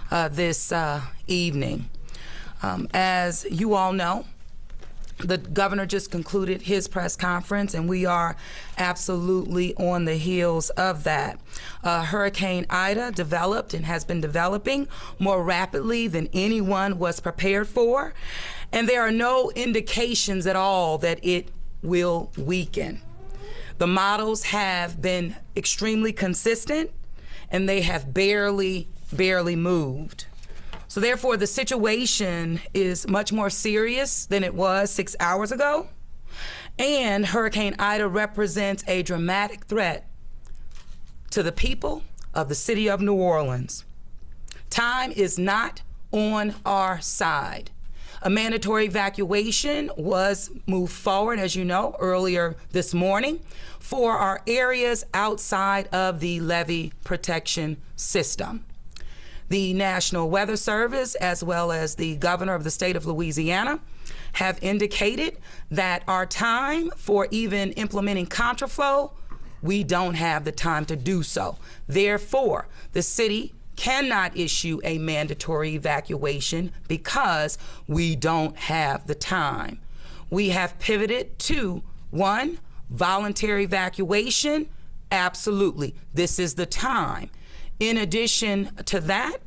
this evening. As you all know, the governor just concluded his press conference, and we are absolutely on the heels of that. Hurricane Ida developed and has been developing more rapidly than anyone was prepared for, and there are no indications at all that it will weaken. The models have been extremely consistent, and they have barely moved. So therefore, the situation is much more serious than it was 6 hours ago. And Hurricane Ida represents a dramatic threat to the people of the city of New Orleans. Time is not on our side. A mandatory evacuation was moved forward, as you know, earlier this morning for our areas outside of the levee protection system. The National Weather Service, as well as the governor of the state of Louisiana, have indicated that our time for even implementing contraflow, we don't have the time to do so. Therefore, the city cannot issue a mandatory evacuation because we don't have the time. We have pivoted to, one, voluntary evacuation. Absolutely, this is the time. In addition to that,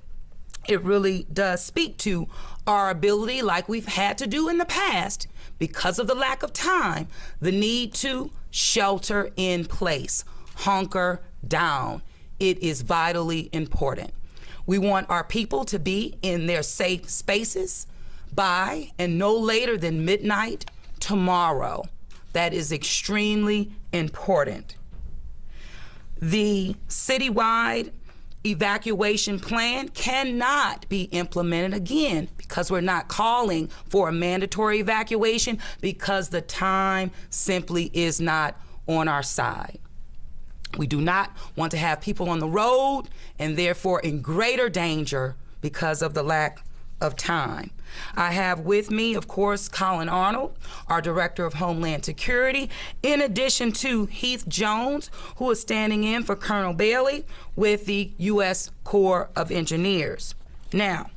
it really does speak to our ability, like we've had to do in the past, because of the lack of time, the need to shelter in place, hunker down. It is vitally important. We want our people to be in their safe spaces by and no later than midnight tomorrow. That is extremely important. The citywide evacuation plan cannot be implemented again because we're not calling for a mandatory evacuation because the time simply is not on our side. We do not want to have people on the road and therefore in greater danger because of the lack of time. I have with me, of course, Colin Arnold, our Director of Homeland Security, in addition to Heath Jones, who is standing in for Colonel Bailey with the U.S. Corps of Engineers. Now,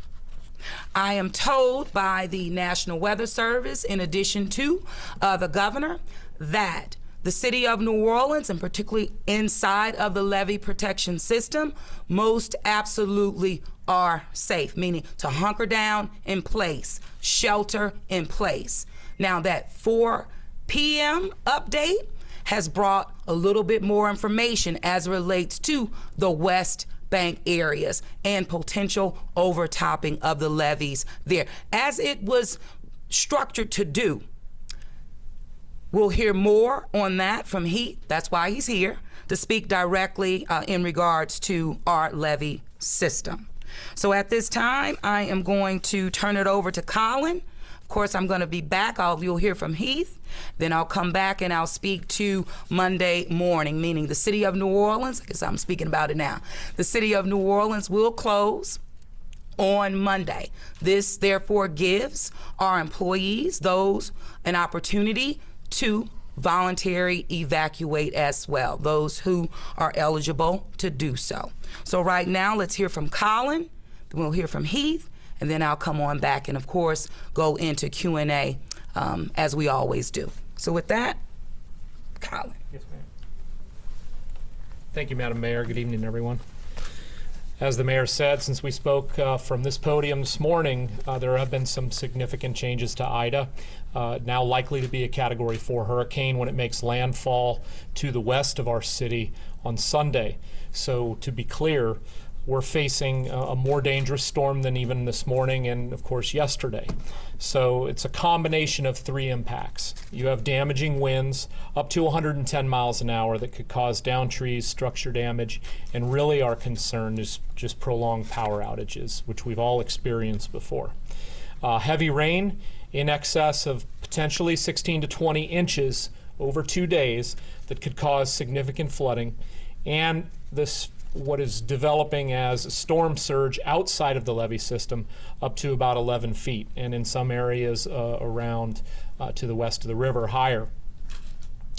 I am told by the National Weather Service, in addition to the governor, that the city of New Orleans, and particularly inside of the levee protection system, most absolutely are safe, meaning to hunker down in place, shelter in place. Now that 4 p.m. update has brought a little bit more information as it relates to the West Bank areas and potential overtopping of the levees there, as it was structured to do. We'll hear more on that from Heath. That's why he's here, to speak directly in regards to our levee system. So at this time, I am going to turn it over to Colin. Of course, I'm going to be back. You'll hear from Heath. Then I'll come back and I'll speak to Monday morning, meaning the city of New Orleans, because I'm speaking about it now. The city of New Orleans will close on Monday. This therefore gives our employees, those, an opportunity to voluntary evacuate as well, those who are eligible to do so. So right now, let's hear from Colin, then we'll hear from Heath, and then I'll come on back and, of course, go into Q&A as we always do. So with that, Colin. Yes, ma'am. Thank you, Madam Mayor. Good evening, everyone. As the mayor said, since we spoke from this podium this morning, there have been some significant changes to Ida, now likely to be a Category 4 hurricane when it makes landfall to the west of our city on Sunday. So to be clear, we're facing a more dangerous storm than even this morning and, of course, yesterday. So it's a combination of 3 impacts. You have damaging winds up to 110 miles an hour that could cause downed trees, structure damage, and really our concern is just prolonged power outages, which we've all experienced before. Heavy rain in excess of potentially 16 to 20 inches over 2 days that could cause significant flooding, and this what is developing as a storm surge outside of the levee system up to about 11 feet, and in some areas around to the west of the river higher.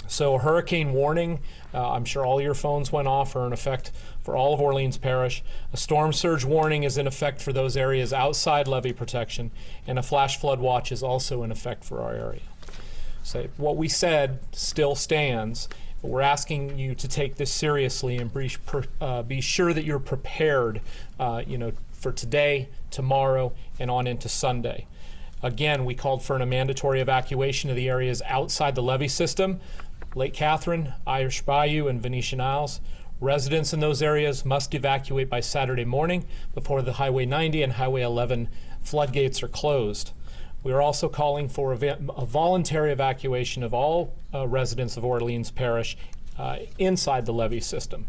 So a hurricane warning, I'm sure all your phones went off, are in effect for all of Orleans Parish. A storm surge warning is in effect for those areas outside levee protection, and a flash flood watch is also in effect for our area. So what we said still stands, but we're asking you to take this seriously and be sure that you're prepared for today, tomorrow, and on into Sunday. Again, we called for a mandatory evacuation of the areas outside the levee system, Lake Catherine, Irish Bayou, and Venetian Isles. Residents in those areas must evacuate by Saturday morning before the Highway 90 and Highway 11 floodgates are closed. We are also calling for a voluntary evacuation of all residents of Orleans Parish inside the levee system.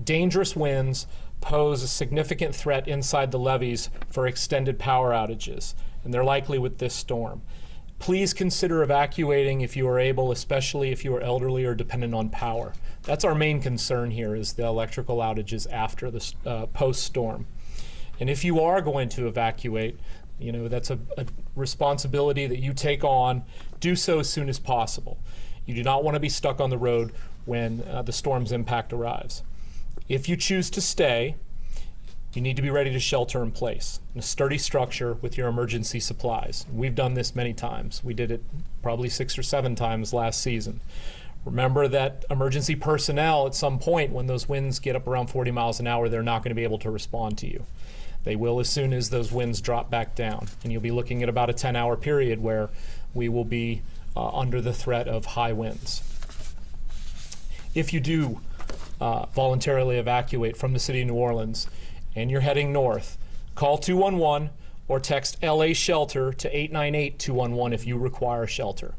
Dangerous winds pose a significant threat inside the levees for extended power outages, and they're likely with this storm. Please consider evacuating if you are able, especially if you are elderly or dependent on power. That's our main concern here, is the electrical outages after the post-storm. And if you are going to evacuate, that's a responsibility that you take on. Do so as soon as possible. You do not want to be stuck on the road when the storm's impact arrives. If you choose to stay, you need to be ready to shelter in place in a sturdy structure with your emergency supplies. We've done this many times. We did it probably 6 or 7 times last season. Remember that emergency personnel, at some point when those winds get up around 40 miles an hour, they're not going to be able to respond to you. They will as soon as those winds drop back down. And you'll be looking at about a 10-hour period where we will be under the threat of high winds. If you do voluntarily evacuate from the city of New Orleans and you're heading north, call 211 or text LA Shelter to 898-211 if you require shelter.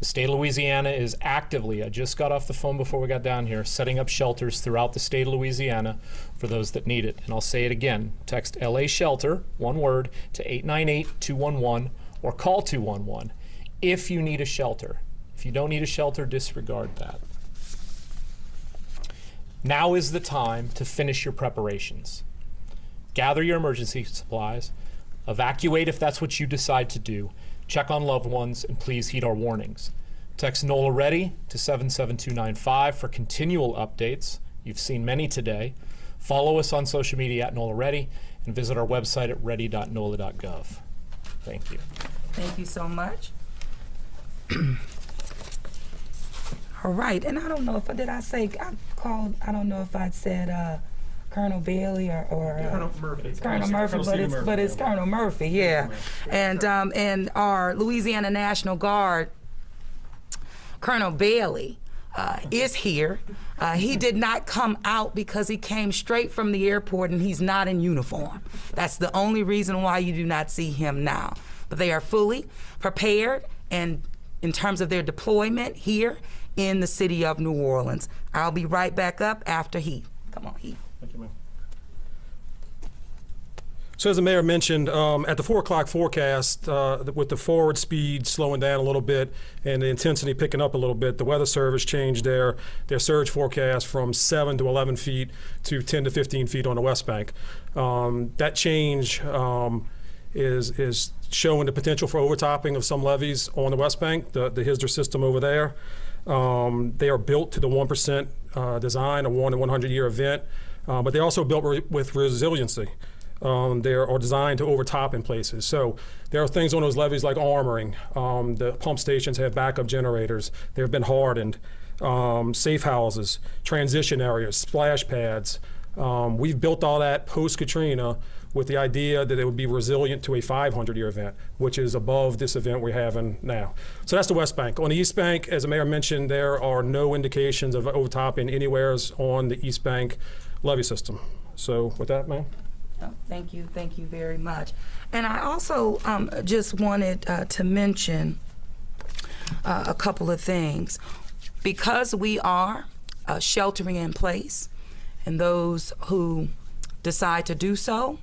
The state of Louisiana is actively, I just got off the phone before we got down here, setting up shelters throughout the state of Louisiana for those that need it. And I'll say it again, text LA Shelter, one word, to 898-211 or call 211 if you need a shelter. If you don't need a shelter, disregard that. Now is the time to finish your preparations. Gather your emergency supplies, evacuate if that's what you decide to do, check on loved ones, and please heed our warnings. Text NOLA READY to 77295 for continual updates. You've seen many today. Follow us on social media at NOLA READY and visit our website at ready.nola.gov. Thank you. Thank you so much. All right, and I don't know if I don't know if I said Colonel Bailey or Colonel Murphy. Colonel Murphy, but it's Colonel Murphy, yeah. And our Louisiana National Guard, Colonel Bailey, is here. He did not come out because he came straight from the airport and he's not in uniform. That's the only reason why you do not see him now. But they are fully prepared and in terms of their deployment here in the city of New Orleans. I'll be right back up after Heath. Come on, Heath. Thank you, ma'am. So as the mayor mentioned, at the 4 o'clock forecast, with the forward speed slowing down a little bit and the intensity picking up a little bit, the Weather Service changed their surge forecast from 7 to 11 feet to 10 to 15 feet on the West Bank. That change is showing the potential for overtopping of some levees on the West Bank, the Hisder system over there. They are built to the 1% design, a 1 in 100 year event, but they're also built with resiliency. They are designed to overtop in places. So there are things on those levees like armoring. The pump stations have backup generators. They've been hardened. Safe houses, transition areas, splash pads. We've built all that post-Katrina with the idea that it would be resilient to a 500-year event, which is above this event we're having now. So that's the West Bank. On the East Bank, as the mayor mentioned, there are no indications of overtopping anywhere on the East Bank levee system. So with that, ma'am. Oh, thank you very much. And I also just wanted to mention a couple of things. Because we are sheltering in place, and those who decide to do so,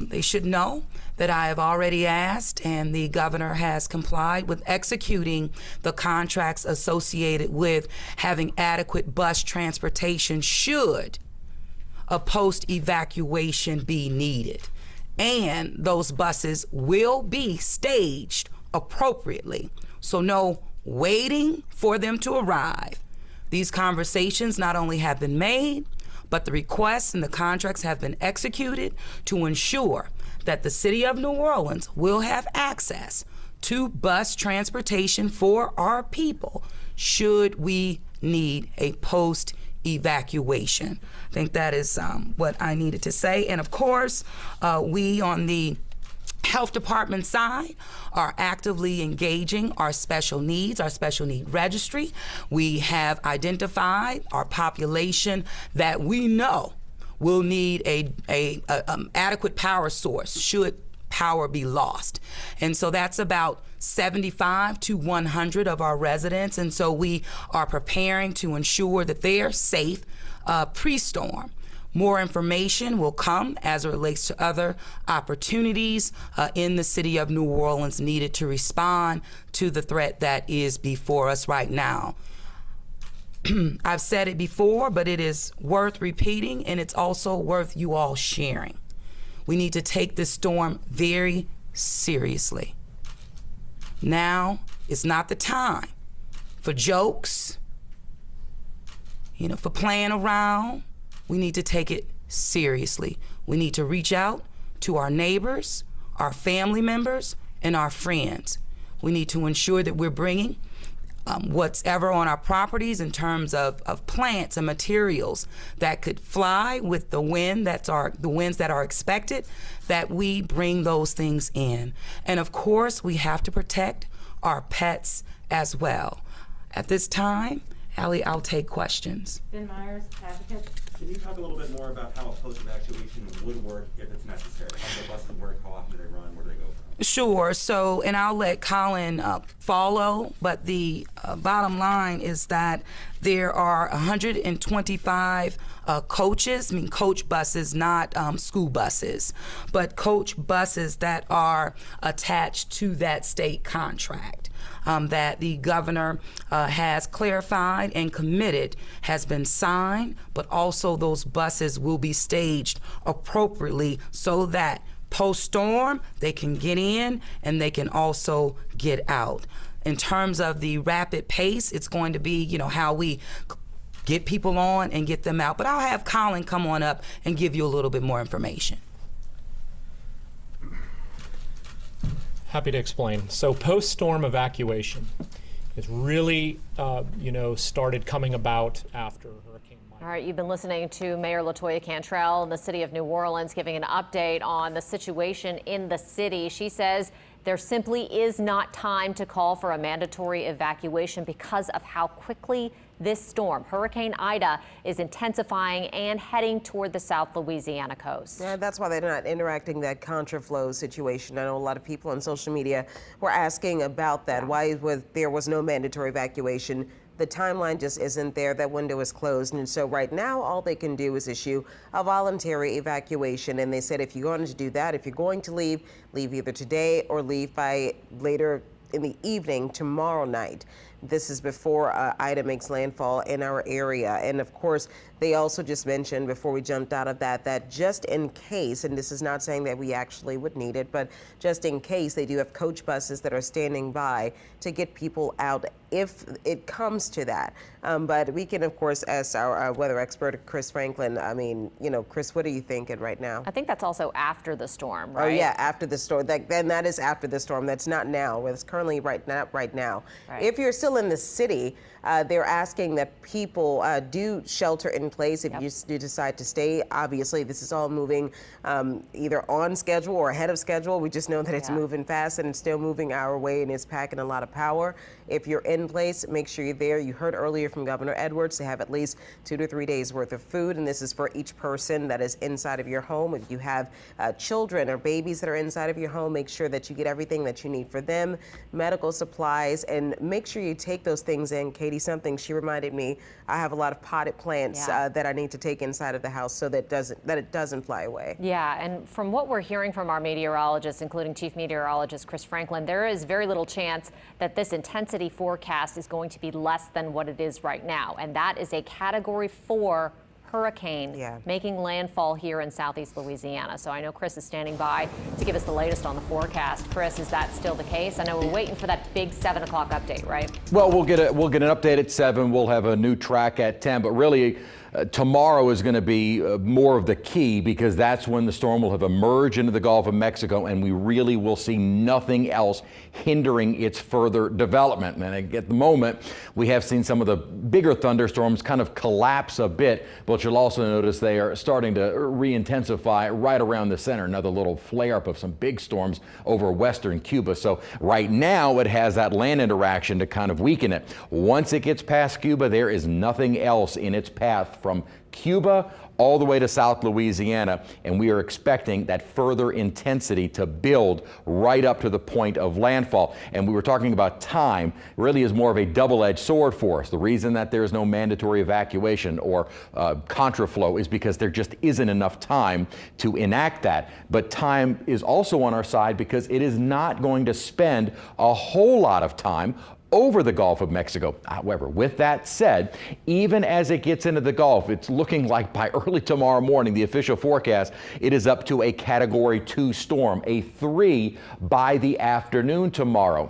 they should know that I have already asked, and the governor has complied with executing the contracts associated with having adequate bus transportation should a post-evacuation be needed. And those buses will be staged appropriately. So no waiting for them to arrive. These conversations not only have been made, but the requests and the contracts have been executed to ensure that the city of New Orleans will have access to bus transportation for our people should we need a post-evacuation. I think that is what I needed to say. And of course, we on the Health Department side are actively engaging our special need registry. We have identified our population that we know will need a adequate power source should power be lost. And so that's about 75 to 100 of our residents. And so we are preparing to ensure that they're safe pre-storm. More information will come as it relates to other opportunities in the city of New Orleans needed to respond to the threat that is before us right now. I've said it before, but it is worth repeating, and it's also worth you all sharing. We need to take this storm very seriously. Now is not the time for jokes, for playing around. We need to take it seriously. We need to reach out to our neighbors, our family members, and our friends. We need to ensure that we're bringing what's ever on our properties in terms of plants and materials that could fly with the wind the winds that are expected, that we bring those things in. And of course, we have to protect our pets as well. At this time, Allie, I'll take questions. Ben Myers, advocate. Can you talk a little bit more about how a post-evacuation would work if it's necessary? How do the buses work? How often do they run? Where do they go from? Sure. So, and I'll let Colin follow, but the bottom line is that there are 125 coaches, coach buses, not school buses, but coach buses that are attached to that state contract. That the governor has clarified and committed has been signed, but also those buses will be staged appropriately so that post-storm they can get in and they can also get out. In terms of the rapid pace, it's going to be, how we get people on and get them out. But I'll have Colin come on up and give you a little bit more information. Happy to explain. So post-storm evacuation is really, started coming about after Hurricane Michael. All right, you've been listening to Mayor LaToya Cantrell in the city of New Orleans giving an update on the situation in the city. She says there simply is not time to call for a mandatory evacuation because of how quickly this storm, Hurricane Ida, is intensifying and heading toward the South Louisiana coast. Yeah, that's why they're not interacting that contraflow situation. I know a lot of people on social media were asking about that. Why there was no mandatory evacuation. The timeline just isn't there. That window is closed. And so right now, all they can do is issue a voluntary evacuation. And they said if you're going to do that, if you're going to leave either today or leave by later in the evening tomorrow night. This is before Ida makes landfall in our area. And of course, they also just mentioned before we jumped out of that just in case, and this is not saying that we actually would need it, but just in case, they do have coach buses that are standing by to get people out if it comes to that. But we can, of course, ask our weather expert, Chris Franklin. Chris, what are you thinking right now? I think that's also after the storm, right? Oh, yeah, after the storm. Then that is after the storm. That's not now. It's currently right now. Right. If you're still in the city, they're asking that people do shelter in place if you do decide to stay. Obviously, this is all moving either on schedule or ahead of schedule. We just know that it's moving fast and it's still moving our way and it's packing a lot of power. If you're in place, make sure you're there. You heard earlier from Governor Edwards to have at least 2 to 3 days worth of food, and this is for each person that is inside of your home. If you have children or babies that are inside of your home, make sure that you get everything that you need for them, medical supplies, and make sure you take those things in. Katie, something she reminded me, I have a lot of potted plants that I need to take inside of the house so that it doesn't fly away. Yeah, and from what we're hearing from our meteorologists, including Chief Meteorologist Chris Franklin, there is very little chance that this intensity forecast is going to be less than what it is right now, and that is a Category 4 hurricane Yeah. making landfall here in southeast Louisiana. So I know Chris is standing by to give us the latest on the forecast. Chris, is that still the case? I know we're waiting for that big 7 o'clock update, right? Well, we'll get an update at 7. We'll have a new track at 10, but really tomorrow is going to be more of the key, because that's when the storm will have emerged into the Gulf of Mexico, and we really will see nothing else hindering its further development. And at the moment, we have seen some of the bigger thunderstorms kind of collapse a bit, but you'll also notice they are starting to re-intensify right around the center. Another little flare-up of some big storms over western Cuba. So right now it has that land interaction to kind of weaken it. Once it gets past Cuba, there is nothing else in its path from Cuba all the way to South Louisiana, and we are expecting that further intensity to build right up to the point of landfall. And we were talking about time really is more of a double-edged sword for us. The reason that there is no mandatory evacuation or contraflow is because there just isn't enough time to enact that. But time is also on our side, because it is not going to spend a whole lot of time over the Gulf of Mexico. However, with that said, even as it gets into the Gulf, it's looking like by early tomorrow morning, the official forecast, it is up to a Category 2 storm, a 3 by the afternoon tomorrow.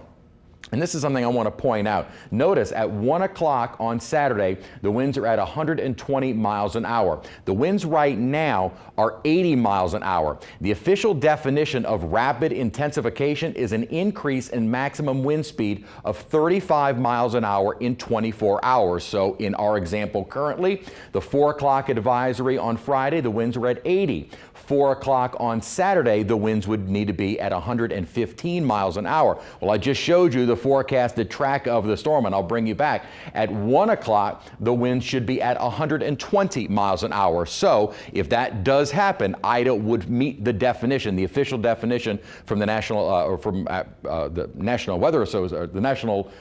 And this is something I want to point out. Notice at 1 o'clock on Saturday, the winds are at 120 miles an hour. The winds right now are 80 miles an hour. The official definition of rapid intensification is an increase in maximum wind speed of 35 miles an hour in 24 hours. So in our example currently, the 4 o'clock advisory on Friday, the winds are at 80. 4 o'clock on Saturday, the winds would need to be at 115 miles an hour. Well, I just showed you the forecasted track of the storm, and I'll bring you back. At 1 o'clock, the winds should be at 120 miles an hour. So if that does happen, Ida would meet the definition, the official definition from the National the National Weather Association, or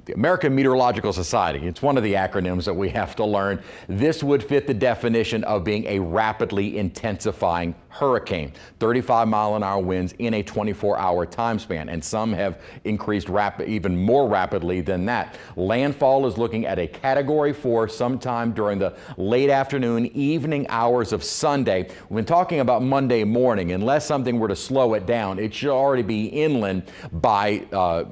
the American Meteorological Society. It's one of the acronyms that we have to learn. This would fit the definition of being a rapidly intensifying hurricane. 35-mile-an-hour winds in a 24-hour time span, and some have increased even more rapidly than that. Landfall is looking at a Category 4 sometime during the late afternoon, evening hours of Sunday. We've been talking about Monday morning. Unless something were to slow it down, it should already be inland by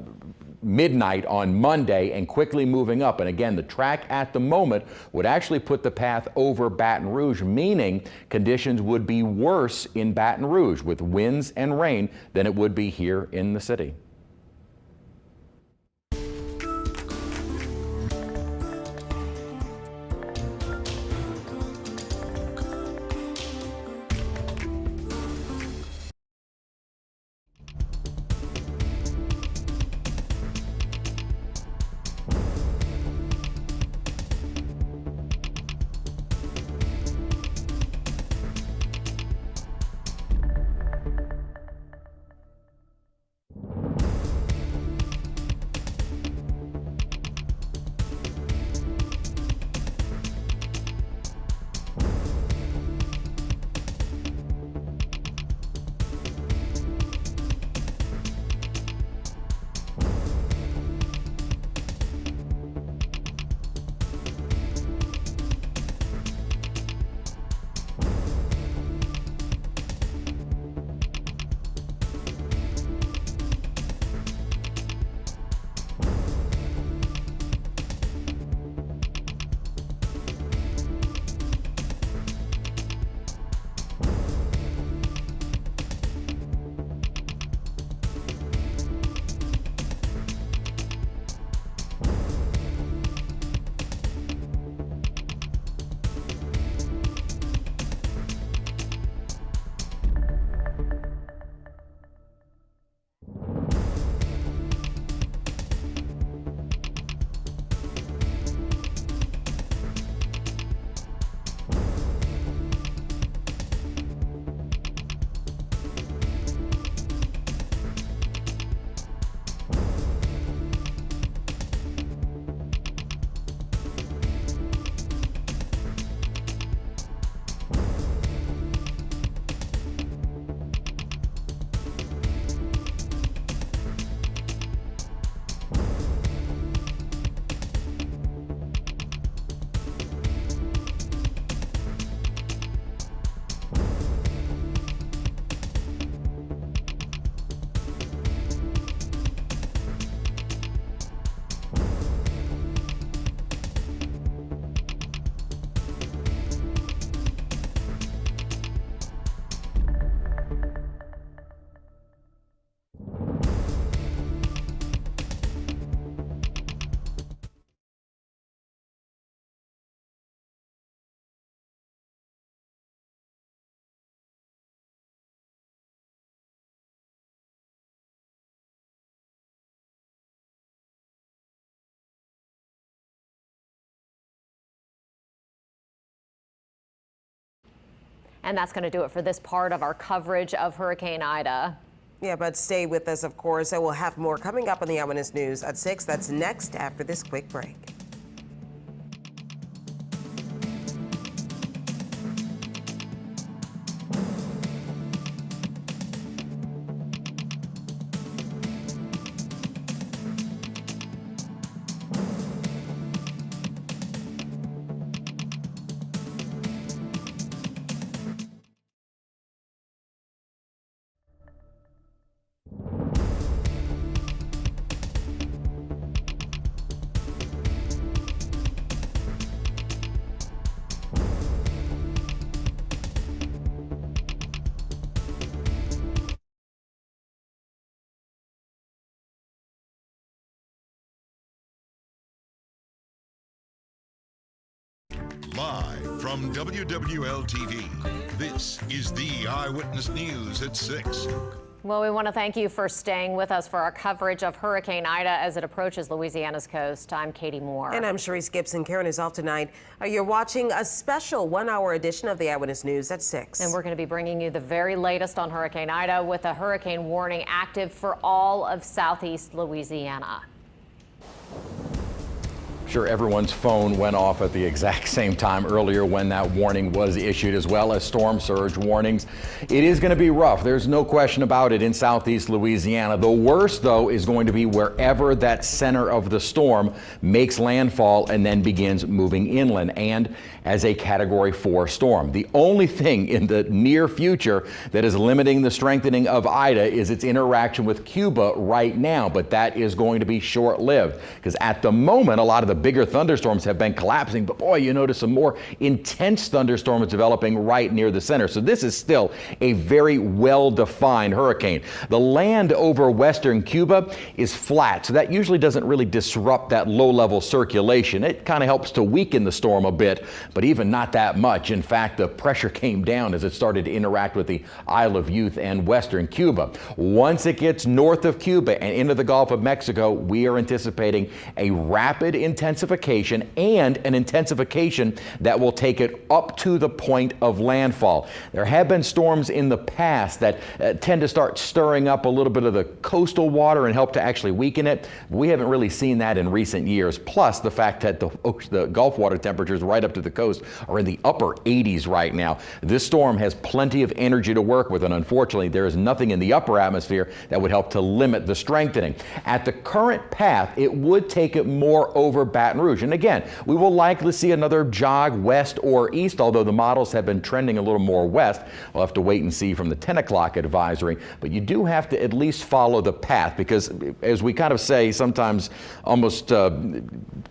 midnight on Monday and quickly moving up. And again, the track at the moment would actually put the path over Baton Rouge, meaning conditions would be worse in Baton Rouge with winds and rain than it would be here in the city. And that's going to do it for this part of our coverage of Hurricane Ida. Yeah, but stay with us, of course. And we'll have more coming up on the Eyewitness News at 6. That's next after this quick break. Live from WWL-TV, this is the Eyewitness News at 6. Well, we want to thank you for staying with us for our coverage of Hurricane Ida as it approaches Louisiana's coast. I'm Katie Moore. And I'm Sharice Gibson. Karen is off tonight. You're watching a special 1-hour edition of the Eyewitness News at 6. And we're going to be bringing you the very latest on Hurricane Ida with a hurricane warning active for all of southeast Louisiana. Sure, everyone's phone went off at the exact same time earlier when that warning was issued, as well as storm surge warnings. It is going to be rough. There's no question about it in southeast Louisiana. The worst, though, is going to be wherever that center of the storm makes landfall and then begins moving inland and as a Category 4 storm. The only thing in the near future that is limiting the strengthening of Ida is its interaction with Cuba right now, but that is going to be short-lived because at the moment, a lot of the bigger thunderstorms have been collapsing, but boy, you notice some more intense thunderstorms developing right near the center. So this is still a very well-defined hurricane. The land over western Cuba is flat, so that usually doesn't really disrupt that low-level circulation. It kind of helps to weaken the storm a bit, but even not that much. In fact, the pressure came down as it started to interact with the Isle of Youth and western Cuba. Once it gets north of Cuba and into the Gulf of Mexico, we are anticipating a rapid intensification and an intensification that will take it up to the point of landfall. There have been storms in the past that tend to start stirring up a little bit of the coastal water and help to actually weaken it. We haven't really seen that in recent years. Plus the fact that the Gulf water temperatures right up to the coast are in the upper 80s right now. This storm has plenty of energy to work with, and unfortunately there is nothing in the upper atmosphere that would help to limit the strengthening. At the current path, it would take it more over Baton Rouge. And again, we will likely see another jog west or east, although the models have been trending a little more west. We'll have to wait and see from the 10 o'clock advisory, but you do have to at least follow the path because, as we kind of say, sometimes almost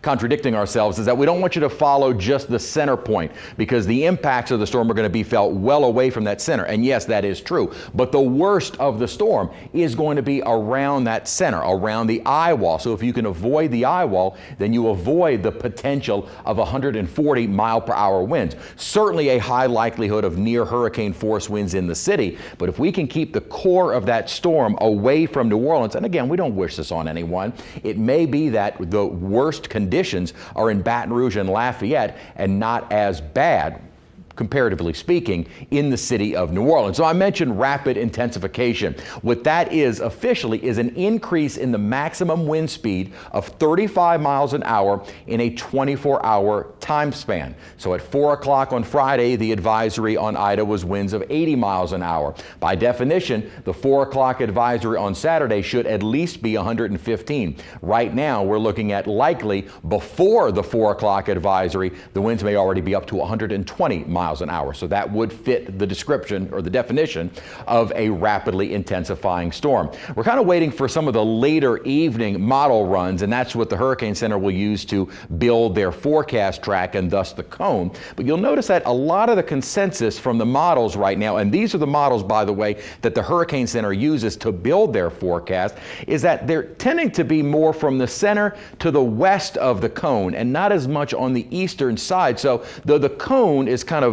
contradicting ourselves, is that we don't want you to follow just the center point because the impacts of the storm are going to be felt well away from that center. And yes, that is true. But the worst of the storm is going to be around that center, around the eye wall. So if you can avoid the eye wall, then you avoid the potential of 140 mile-per-hour winds. Certainly a high likelihood of near hurricane force winds in the city. But if we can keep the core of that storm away from New Orleans, and again, we don't wish this on anyone, it may be that the worst conditions are in Baton Rouge and Lafayette and not as bad, comparatively speaking, in the city of New Orleans. So I mentioned rapid intensification. What that is officially is an increase in the maximum wind speed of 35 miles an hour in a 24-hour time span. So at 4 o'clock on Friday, the advisory on Ida was winds of 80 miles an hour. By definition, the 4 o'clock advisory on Saturday should at least be 115. Right now, we're looking at likely before the 4 o'clock advisory, the winds may already be up to 120 miles an hour. So that would fit the description or the definition of a rapidly intensifying storm. We're kind of waiting for some of the later evening model runs, and that's what the Hurricane Center will use to build their forecast track and thus the cone. But you'll notice that a lot of the consensus from the models right now, and these are the models, by the way, that the Hurricane Center uses to build their forecast, is that they're tending to be more from the center to the west of the cone and not as much on the eastern side. So though the cone is kind of,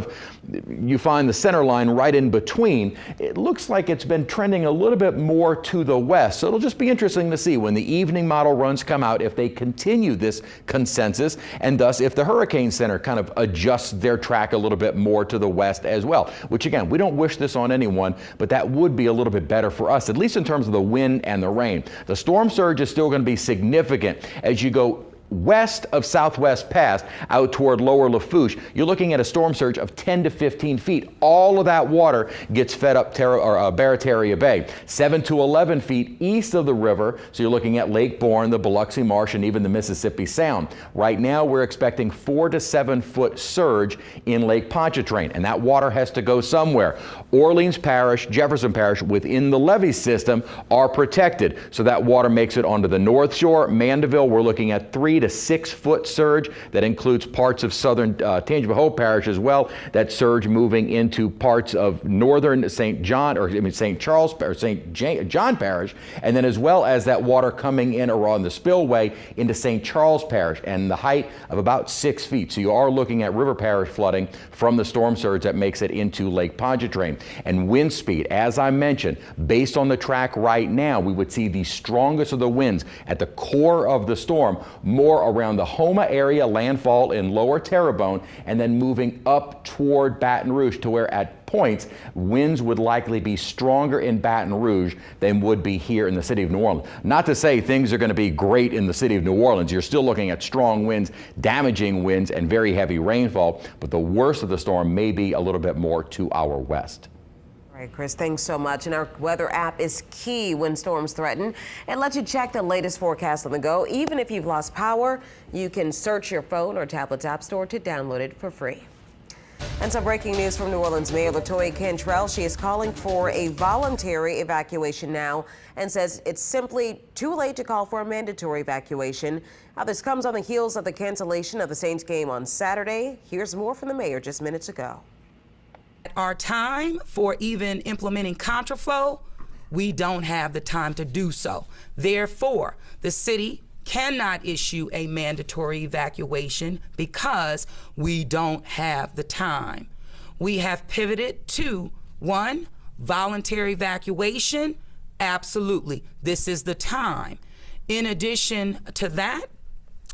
you find the center line right in between, it looks like it's been trending a little bit more to the west. So it'll just be interesting to see when the evening model runs come out if they continue this consensus, and thus if the hurricane Hurricane Center kind of adjusts their track a little bit more to the west as well, which again, we don't wish this on anyone, but that would be a little bit better for us, at least in terms of the wind and the rain. The storm surge is still going to be significant as you go west of Southwest Pass out toward lower Lafourche. You're looking at a storm surge of 10 to 15 feet. All of that water gets fed up Barataria Bay. 7 to 11 feet east of the river, so you're looking at Lake Borgne, the Biloxi Marsh, and even the Mississippi Sound. Right now we're expecting 4 to 7 foot surge in Lake Pontchartrain, and that water has to go somewhere. Orleans Parish, Jefferson Parish within the levee system are protected, so that water makes it onto the North Shore. Mandeville, we're looking at 3 to 6 foot surge. That includes parts of southern Tangipahoa Hope Parish as well. That surge moving into parts of northern St. John Parish, and then as well as that water coming in around the spillway into St. Charles Parish, and the height of about 6 feet. So you are looking at river parish flooding from the storm surge that makes it into Lake Pontchartrain. And wind speed, as I mentioned, based on the track right now, we would see the strongest of the winds at the core of the storm, more around the Houma area, landfall in lower Terrebonne, and then moving up toward Baton Rouge to where at points winds would likely be stronger in Baton Rouge than would be here in the city of New Orleans. Not to say things are going to be great in the city of New Orleans. You're still looking at strong winds, damaging winds, and very heavy rainfall, but the worst of the storm may be a little bit more to our west. All right, Chris, thanks so much. And our weather app is key when storms threaten. It lets you check the latest forecast on the go. Even if you've lost power, you can search your phone or tablet's app store to download it for free. And some breaking news from New Orleans Mayor Latoya Cantrell. She is calling for a voluntary evacuation now and says it's simply too late to call for a mandatory evacuation. Now, this comes on the heels of the cancellation of the Saints game on Saturday. Here's more from the mayor just minutes ago. Our time for even implementing contraflow, we don't have the time to do so. Therefore, the city cannot issue a mandatory evacuation because we don't have the time. We have pivoted to 1, voluntary evacuation. Absolutely, this is the time. In addition to that,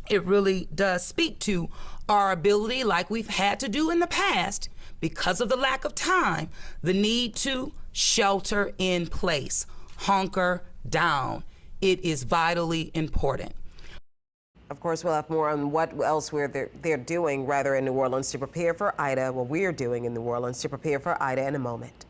it really does speak to our ability, like we've had to do in the past, because of the lack of time, the need to shelter in place, hunker down. It is vitally important. Of course, we'll have more on what else they're doing rather in New Orleans to prepare for Ida. What we're doing in New Orleans to prepare for Ida in a moment.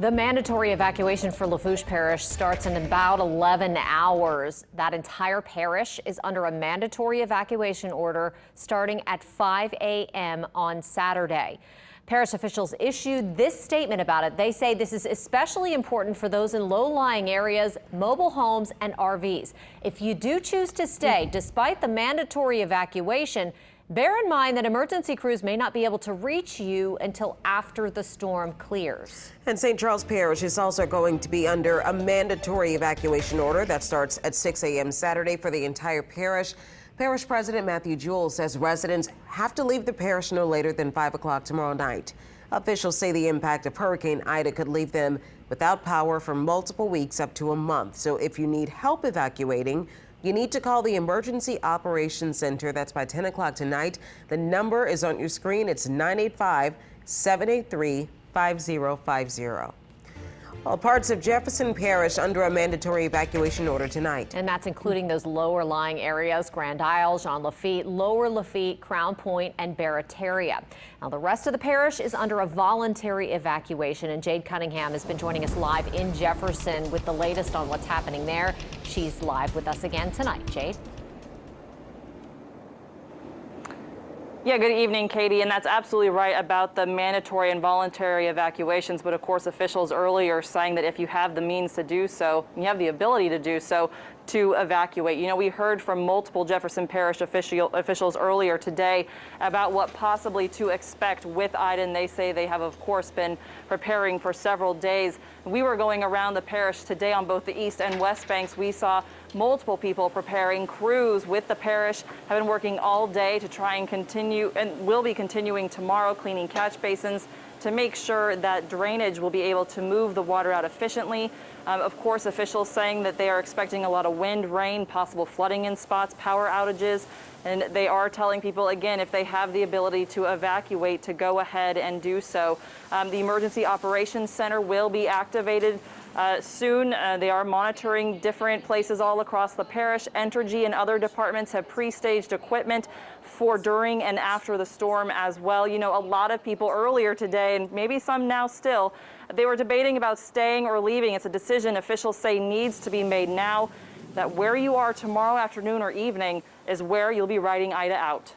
The mandatory evacuation for Lafourche Parish starts in about 11 hours. That entire parish is under a mandatory evacuation order starting at 5 a.m. on Saturday. Parish officials issued this statement about it. They say this is especially important for those in low-lying areas, mobile homes, and RVs. If you do choose to stay, despite the mandatory evacuation, bear in mind that emergency crews may not be able to reach you until after the storm clears. And St. Charles Parish is also going to be under a mandatory evacuation order that starts at 6 a.m. Saturday for the entire parish. Parish President Matthew Jewell says residents have to leave the parish no later than 5 o'clock tomorrow night. Officials say the impact of Hurricane Ida could leave them without power for multiple weeks up to a month. So if you need help evacuating, you need to call the Emergency Operations Center. That's by 10 o'clock tonight. The number is on your screen. It's 985-783-5050. Well, parts of Jefferson Parish under a mandatory evacuation order tonight. And that's including those lower lying areas, Grand Isle, Jean Lafitte, Lower Lafitte, Crown Point, and Barataria. Now, the rest of the parish is under a voluntary evacuation, and Jade Cunningham has been joining us live in Jefferson with the latest on what's happening there. She's live with us again tonight. Jade? Yeah, good evening, Katie. And that's absolutely right about the mandatory and voluntary evacuations. But of course, officials earlier saying that if you have the means to do so, you have the ability to do so, to evacuate. You know, we heard from multiple Jefferson Parish officials earlier today about what possibly to expect with Ida, and they say they have, of course, been preparing for several days. We were going around the parish today on both the east and west banks. We saw multiple people preparing. Crews with the parish have been working all day to try and continue, and will be continuing tomorrow, cleaning catch basins, to make sure that drainage will be able to move the water out efficiently. Of course, officials saying that they are expecting a lot of wind, rain, possible flooding in spots, power outages, and they are telling people, again, if they have the ability to evacuate, to go ahead and do so. The Emergency Operations Center will be activated soon. They are monitoring different places all across the parish. Entergy and other departments have pre-staged equipment for during and after the storm as well. You know, a lot of people earlier today, and maybe some now still, they were debating about staying or leaving. It's a decision officials say needs to be made now, that where you are tomorrow afternoon or evening is where you'll be riding Ida out.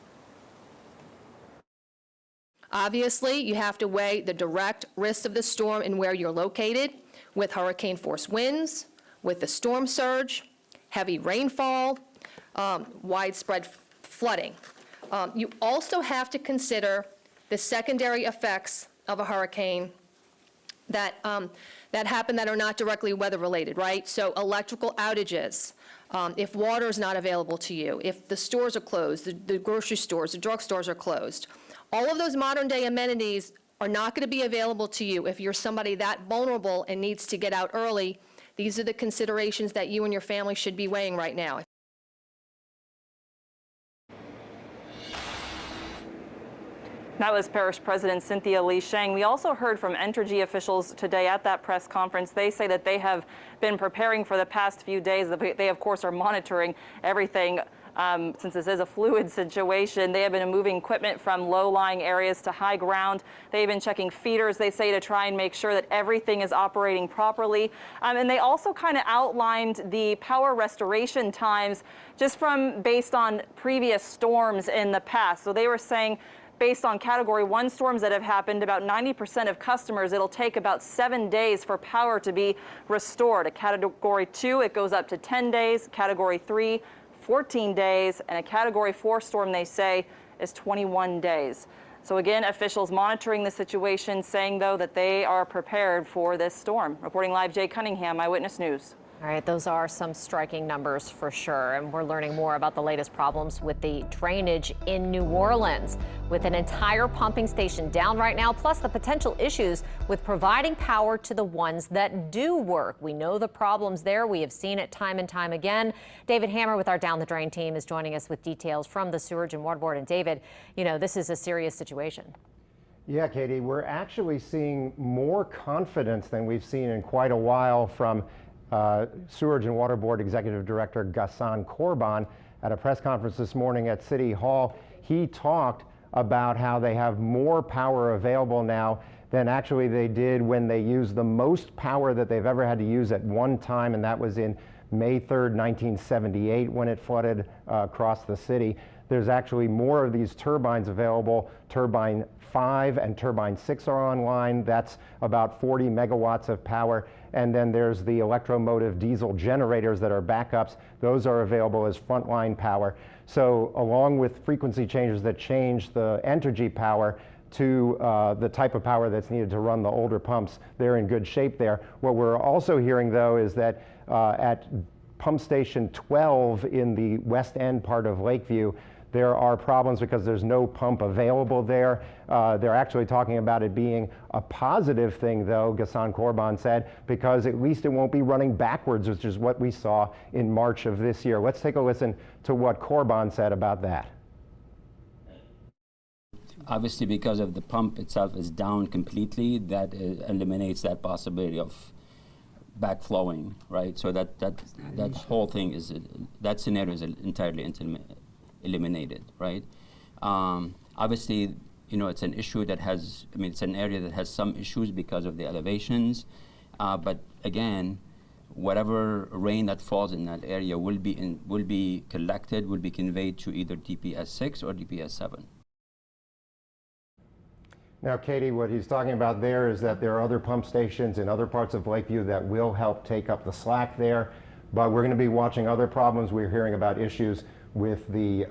Obviously, you have to weigh the direct risks of the storm and where you're located, with hurricane force winds, with the storm surge, heavy rainfall, widespread flooding. You also have to consider the secondary effects of a hurricane that happen that are not directly weather related, right? So electrical outages, if water is not available to you, if the stores are closed, the grocery stores, the drugstores are closed. All of those modern day amenities are not going to be available to you if you're somebody that vulnerable and needs to get out early. These are the considerations that you and your family should be weighing right now. That was Parish President Cynthia Lee Sheng. We also heard from Entergy officials today at that press conference. They say that they have been preparing for the past few days. They, of course, are monitoring everything. Since this is a fluid situation, they have been moving equipment from low-lying areas to high ground. They've been checking feeders, they say, to try and make sure that everything is operating properly. And they also kind of outlined the power restoration times just based on previous storms in the past. So they were saying, based on Category 1 storms that have happened, about 90% of customers, it'll take about 7 days for power to be restored. A Category 2, it goes up to 10 days. Category 3, 14 days. And a Category 4 storm, they say, is 21 days. So again, officials monitoring the situation, saying, though, that they are prepared for this storm. Reporting live, Jay Cunningham, Eyewitness News. All right, those are some striking numbers for sure. And we're learning more about the latest problems with the drainage in New Orleans, with an entire pumping station down right now, plus the potential issues with providing power to the ones that do work. We know the problems there. We have seen it time and time again. David Hammer with our Down the Drain team is joining us with details from the Sewerage and Water Board. And David, you know, this is a serious situation. Yeah, Katie, we're actually seeing more confidence than we've seen in quite a while from Sewerage and Water Board Executive Director Ghassan Korban at a press conference this morning at City Hall. He talked about how they have more power available now than actually they did when they used the most power that they've ever had to use at one time, and that was in May 3rd, 1978, when it flooded across the city. There's actually more of these turbines available. Turbine 5 and Turbine 6 are online. That's about 40 megawatts of power. And then there's the electromotive diesel generators that are backups. Those are available as frontline power. So along with frequency changes that change the Entergy power to the type of power that's needed to run the older pumps, they're in good shape there. What we're also hearing, though, is that at pump station 12 in the west end part of Lakeview, there are problems because there's no pump available there. They're actually talking about it being a positive thing, though, Ghassan Korban said, because at least it won't be running backwards, which is what we saw in March of this year. Let's take a listen to what Korban said about that. Obviously, because of the pump itself is down completely, that eliminates that possibility of backflowing, right? So that whole thing is, that scenario is entirely eliminated, right? Obviously, you know, it's an issue that has, I mean, it's an area that has some issues because of the elevations, but again, whatever rain that falls in that area will be collected, will be conveyed to either DPS 6 or DPS 7. Now, Katie, what he's talking about there is that there are other pump stations in other parts of Lakeview that will help take up the slack there, but we're going to be watching other problems. We're hearing about issues with the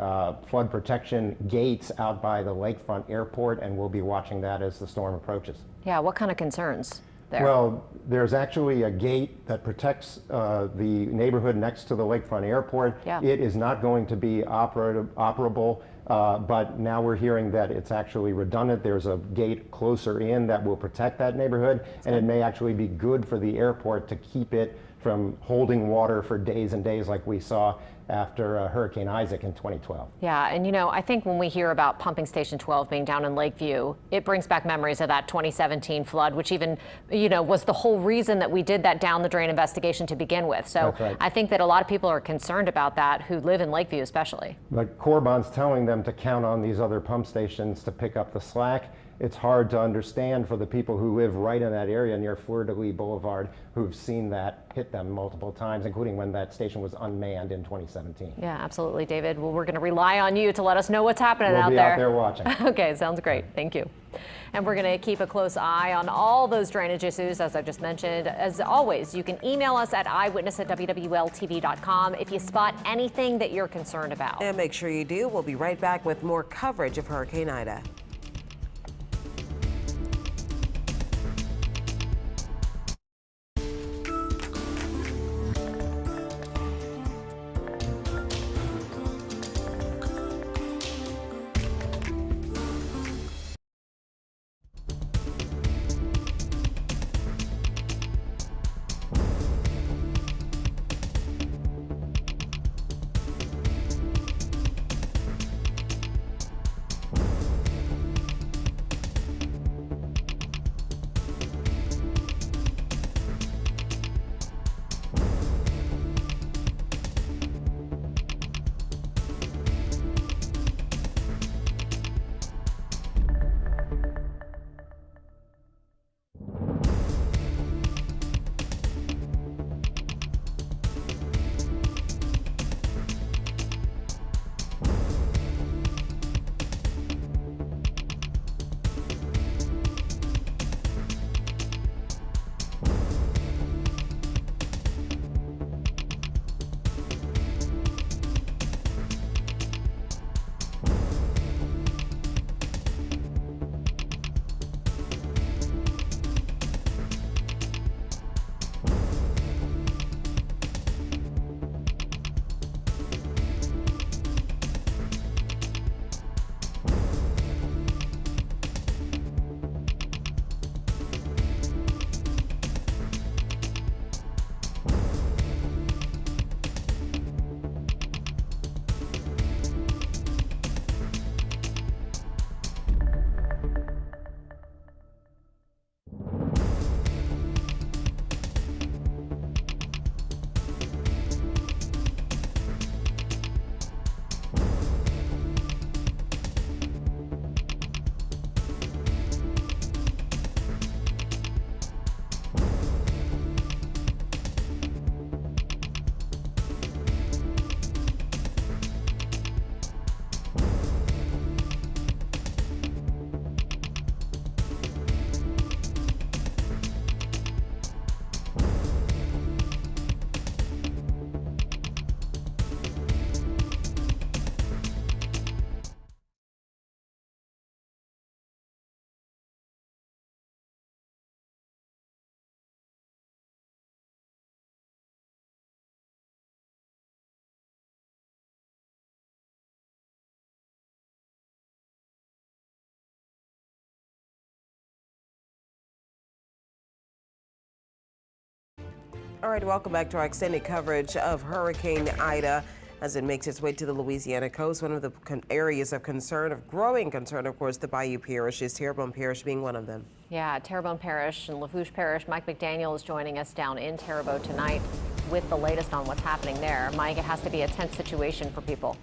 flood protection gates out by the lakefront airport, and we'll be watching that as the storm approaches. Yeah, what kind of concerns there? Well, there's actually a gate that protects the neighborhood next to the lakefront airport. Yeah. It is not going to be operable But now we're hearing that it's actually redundant. There's a gate closer in that will protect that neighborhood, and it may actually be good for the airport to keep it from holding water for days and days like we saw after Hurricane Isaac in 2012. Yeah, and I think when we hear about Pumping Station 12 being down in Lakeview, it brings back memories of that 2017 flood, which even, was the whole reason that we did that down the drain investigation to begin with. So right. I think that a lot of people are concerned about that who live in Lakeview especially. But Corbon's telling them to count on these other pump stations to pick up the slack. It's hard to understand for the people who live right in that area near Fleur-de-Lis Boulevard who've seen that hit them multiple times, including when that station was unmanned in 2017. Yeah, absolutely, David. Well, we're going to rely on you to let us know what's happening out there. We'll be out there watching. Okay, sounds great. Thank you. And we're going to keep a close eye on all those drainage issues, as I just mentioned. As always, you can email us at eyewitness@wwltv.com if you spot anything that you're concerned about. And make sure you do. We'll be right back with more coverage of Hurricane Ida. All right, welcome back to our extended coverage of Hurricane Ida as it makes its way to the Louisiana coast. One of the areas of concern, of growing concern, of course, the Bayou parishes, Terrebonne Parish being one of them. Yeah, Terrebonne Parish and Lafourche Parish. Mike McDaniel is joining us down in Terrebonne tonight with the latest on what's happening there. Mike, it has to be a tense situation for people.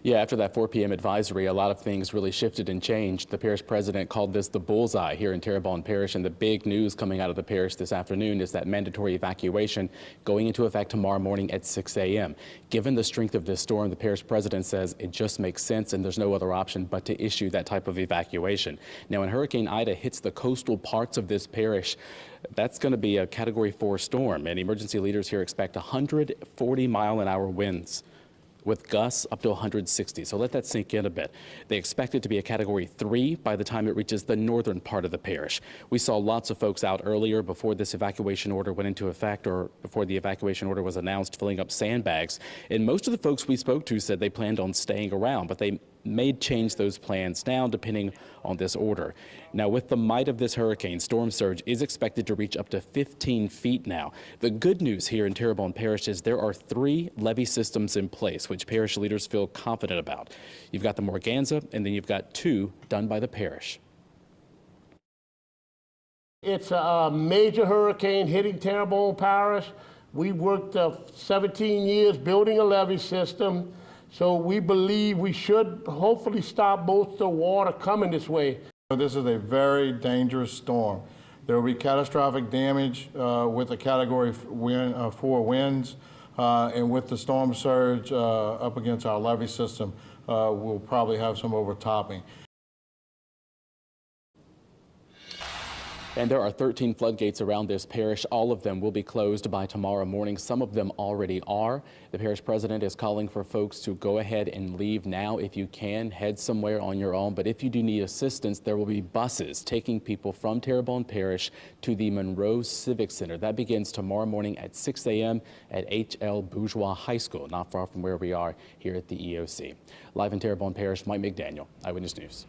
Yeah, after that 4 p.m. advisory, a lot of things really shifted and changed. The parish president called this the bullseye here in Terrebonne Parish, and the big news coming out of the parish this afternoon is that mandatory evacuation going into effect tomorrow morning at 6 a.m. Given the strength of this storm, the parish president says it just makes sense and there's no other option but to issue that type of evacuation. Now, when Hurricane Ida hits the coastal parts of this parish, that's going to be a Category 4 storm, and emergency leaders here expect 140-mile-an-hour winds. with gusts up to 160. So let that sink in a bit. They expect it to be a Category 3 by the time it reaches the northern part of the parish. We saw lots of folks out earlier before this evacuation order went into effect, or before the evacuation order was announced, filling up sandbags. And most of the folks we spoke to said they planned on staying around, but they may change those plans now depending on this order. Now, with the might of this hurricane, storm surge is expected to reach up to 15 feet now. The good news here in Terrebonne Parish is there are 3 levee systems in place, which parish leaders feel confident about. You've got the Morganza, and then you've got 2 done by the parish. It's a major hurricane hitting Terrebonne Parish. We worked 17 years building a levee system. So we believe we should hopefully stop most of the water coming this way. This is a very dangerous storm. There will be catastrophic damage with the Category 4 winds, and with the storm surge up against our levee system, we'll probably have some overtopping. And there are 13 floodgates around this parish. All of them will be closed by tomorrow morning. Some of them already are. The parish president is calling for folks to go ahead and leave now if you can. Head somewhere on your own. But if you do need assistance, there will be buses taking people from Terrebonne Parish to the Monroe Civic Center. That begins tomorrow morning at 6 a.m. at H.L. Bourgeois High School, not far from where we are here at the EOC. Live in Terrebonne Parish, Mike McDaniel, Eyewitness News.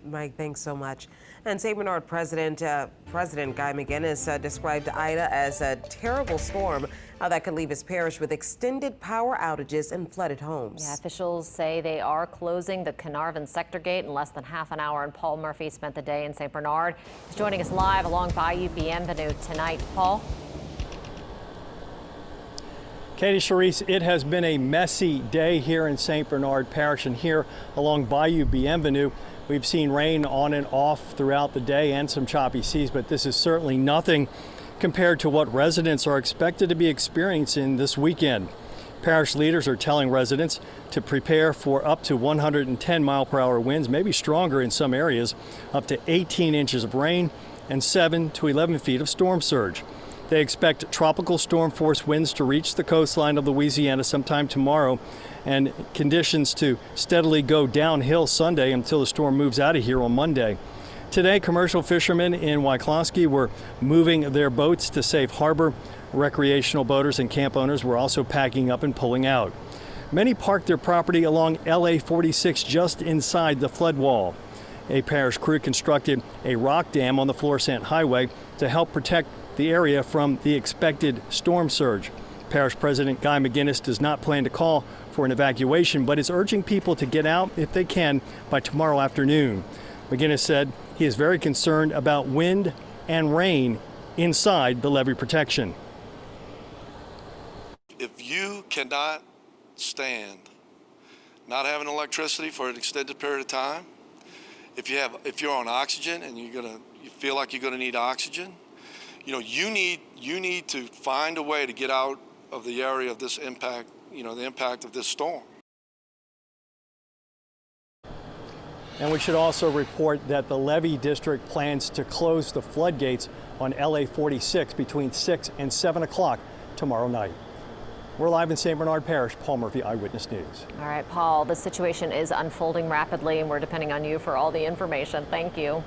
Mike, thanks so much. And St. Bernard President Guy McGinnis described Ida as a terrible storm that could leave his parish with extended power outages and flooded homes. Yeah, officials say they are closing the Carnarvon sector gate in less than half an hour, and Paul Murphy spent the day in St. Bernard. He's joining us live along Bayou Bienvenue tonight. Paul? Katie, Charisse, it has been a messy day here in St. Bernard Parish, and here along Bayou Bienvenue, we've seen rain on and off throughout the day and some choppy seas, but this is certainly nothing compared to what residents are expected to be experiencing this weekend. Parish leaders are telling residents to prepare for up to 110 mile-per-hour winds, maybe stronger in some areas, up to 18 inches of rain and 7 to 11 feet of storm surge. They expect tropical storm force winds to reach the coastline of Louisiana sometime tomorrow, and conditions to steadily go downhill Sunday until the storm moves out of here on Monday. Today, commercial fishermen in Wyclosky were moving their boats to safe harbor. Recreational boaters and camp owners were also packing up and pulling out. Many parked their property along LA 46 just inside the flood wall. A parish crew constructed a rock dam on the Florissant Highway to help protect the area from the expected storm surge. Parish President Guy McGinnis does not plan to call for an evacuation, but is urging people to get out if they can by tomorrow afternoon. McGinnis said he is very concerned about wind and rain inside the levee protection. If you cannot stand not having electricity for an extended period of time, if you're on oxygen and you feel like you're gonna need oxygen, you need to find a way to get out of the area of this impact, the impact of this storm. And we should also report that the levee district plans to close the floodgates on LA 46 between 6 and 7 o'clock tomorrow night. We're live in St. Bernard Parish. Paul Murphy, Eyewitness News. All right, Paul, the situation is unfolding rapidly, and we're depending on you for all the information. Thank you.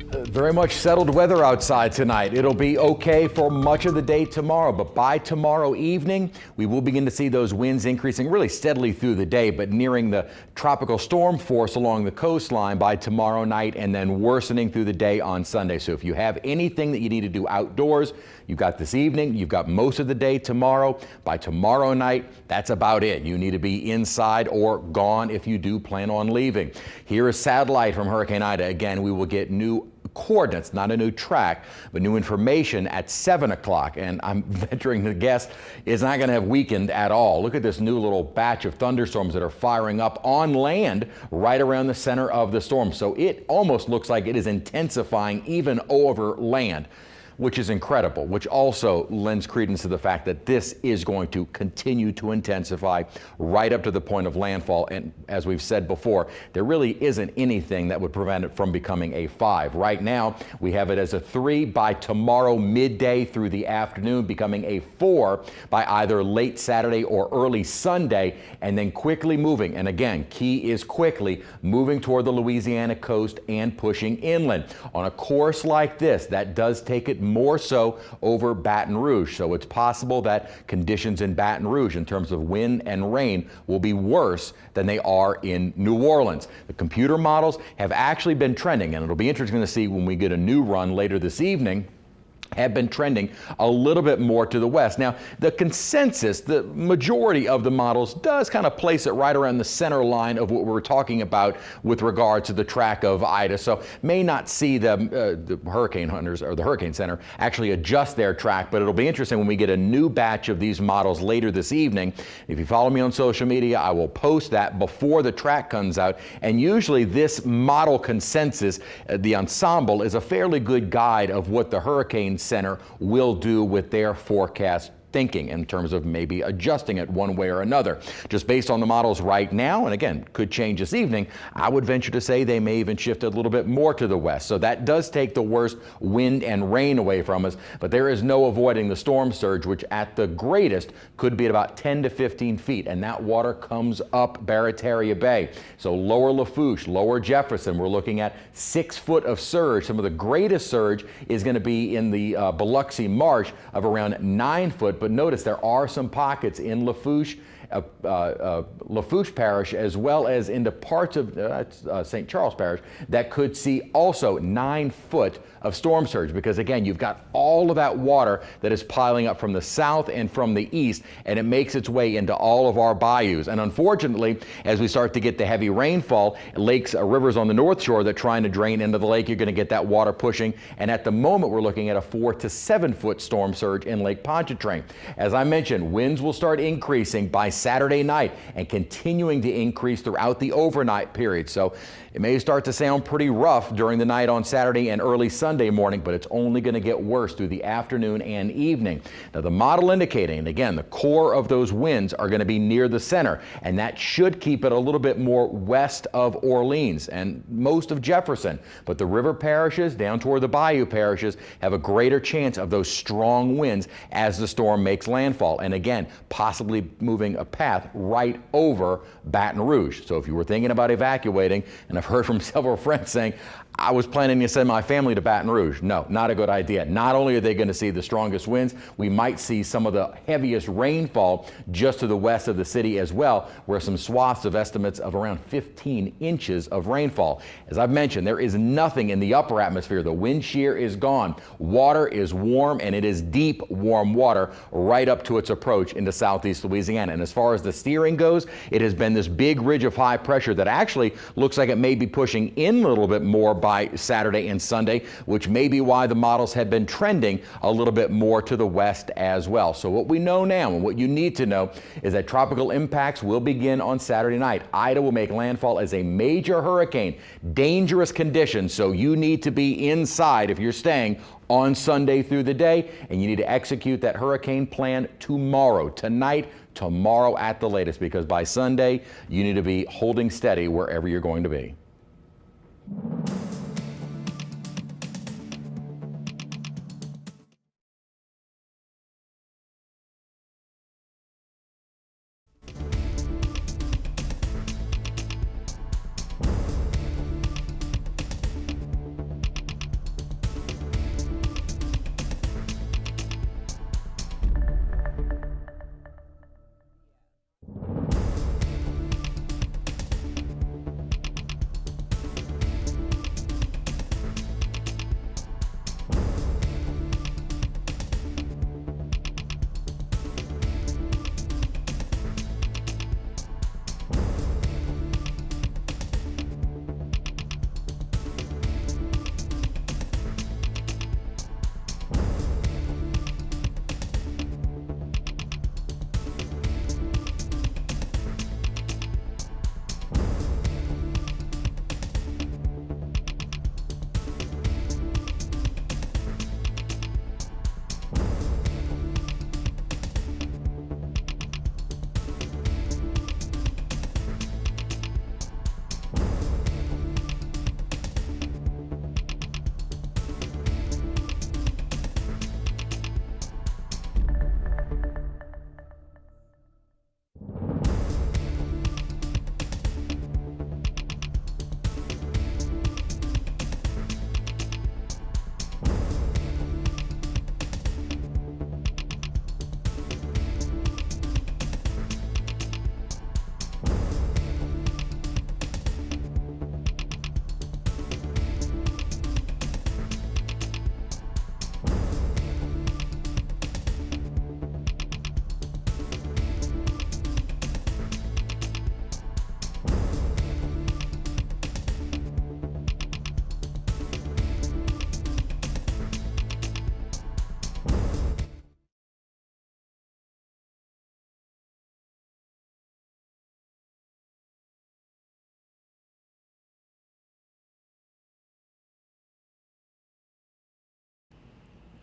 Very much settled weather outside tonight. It'll be okay for much of the day tomorrow, but by tomorrow evening, we will begin to see those winds increasing really steadily through the day, but nearing the tropical storm force along the coastline by tomorrow night and then worsening through the day on Sunday. So if you have anything that you need to do outdoors, you've got this evening, you've got most of the day tomorrow. By tomorrow night, that's about it. You need to be inside or gone if you do plan on leaving. Here is satellite from Hurricane Ida. Again, we will get new coordinates, not a new track, but new information at 7 o'clock. And I'm venturing to guess it's not going to have weakened at all. Look at this new little batch of thunderstorms that are firing up on land right around the center of the storm. So it almost looks like it is intensifying even over land. which is incredible, which also lends credence to the fact that this is going to continue to intensify right up to the point of landfall. And as we've said before, there really isn't anything that would prevent it from becoming a 5. Right now, we have it as a 3 by tomorrow midday through the afternoon, becoming a 4 by either late Saturday or early Sunday, and then quickly moving. And again, key is quickly moving toward the Louisiana coast and pushing inland. On a course like this, that does take it more so over Baton Rouge. So it's possible that conditions in Baton Rouge in terms of wind and rain will be worse than they are in New Orleans. The computer models have actually been trending, and it'll be interesting to see when we get a new run later this evening, have been trending a little bit more to the west. Now, the consensus, the majority of the models does kind of place it right around the center line of what we're talking about with regard to the track of Ida. So may not see the hurricane hunters or the Hurricane Center actually adjust their track, but it'll be interesting when we get a new batch of these models later this evening. If you follow me on social media, I will post that before the track comes out. And usually this model consensus, the ensemble, is a fairly good guide of what the Hurricane Center will do with their forecast thinking in terms of maybe adjusting it one way or another. Just based on the models right now, and again, could change this evening, I would venture to say they may even shift a little bit more to the west. So that does take the worst wind and rain away from us, but there is no avoiding the storm surge, which at the greatest could be at about 10 to 15 feet, and that water comes up Barataria Bay. So lower Lafourche, lower Jefferson, we're looking at 6 foot of surge. Some of the greatest surge is going to be in the Biloxi Marsh of around 9 foot. But notice there are some pockets in Lafourche, Lafourche Parish, as well as into parts of St. Charles Parish, that could see also 9 foot of storm surge, because again, you've got all of that water that is piling up from the south and from the east, and it makes its way into all of our bayous. And unfortunately, as we start to get the heavy rainfall, lakes, rivers on the north shore that are trying to drain into the lake, you're going to get that water pushing. And at the moment, we're looking at a 4 to 7 foot storm surge in Lake Pontchartrain. As I mentioned, winds will start increasing by Saturday night and continuing to increase throughout the overnight period. So it may start to sound pretty rough during the night on Saturday and early Sunday morning, but it's only going to get worse through the afternoon and evening. Now, the model indicating, and again, the core of those winds are going to be near the center, and that should keep it a little bit more west of Orleans and most of Jefferson. But the river parishes down toward the bayou parishes have a greater chance of those strong winds as the storm makes landfall. And again, possibly moving a path right over Baton Rouge. So if you were thinking about evacuating, and I've heard from several friends saying, I was planning to send my family to Baton Rouge. No, not a good idea. Not only are they going to see the strongest winds, we might see some of the heaviest rainfall just to the west of the city as well, where some swaths of estimates of around 15 inches of rainfall. As I've mentioned, there is nothing in the upper atmosphere. The wind shear is gone. Water is warm, and it is deep, warm water right up to its approach into southeast Louisiana. And as far as the steering goes, it has been this big ridge of high pressure that actually looks like it may be pushing in a little bit more by Saturday and Sunday, which may be why the models have been trending a little bit more to the west as well. So what we know now, and what you need to know, is that tropical impacts will begin on Saturday night. Ida will make landfall as a major hurricane. Dangerous conditions, so you need to be inside if you're staying on Sunday through the day, and you need to execute that hurricane plan tomorrow, tonight, tomorrow at the latest, because by Sunday, you need to be holding steady wherever you're going to be.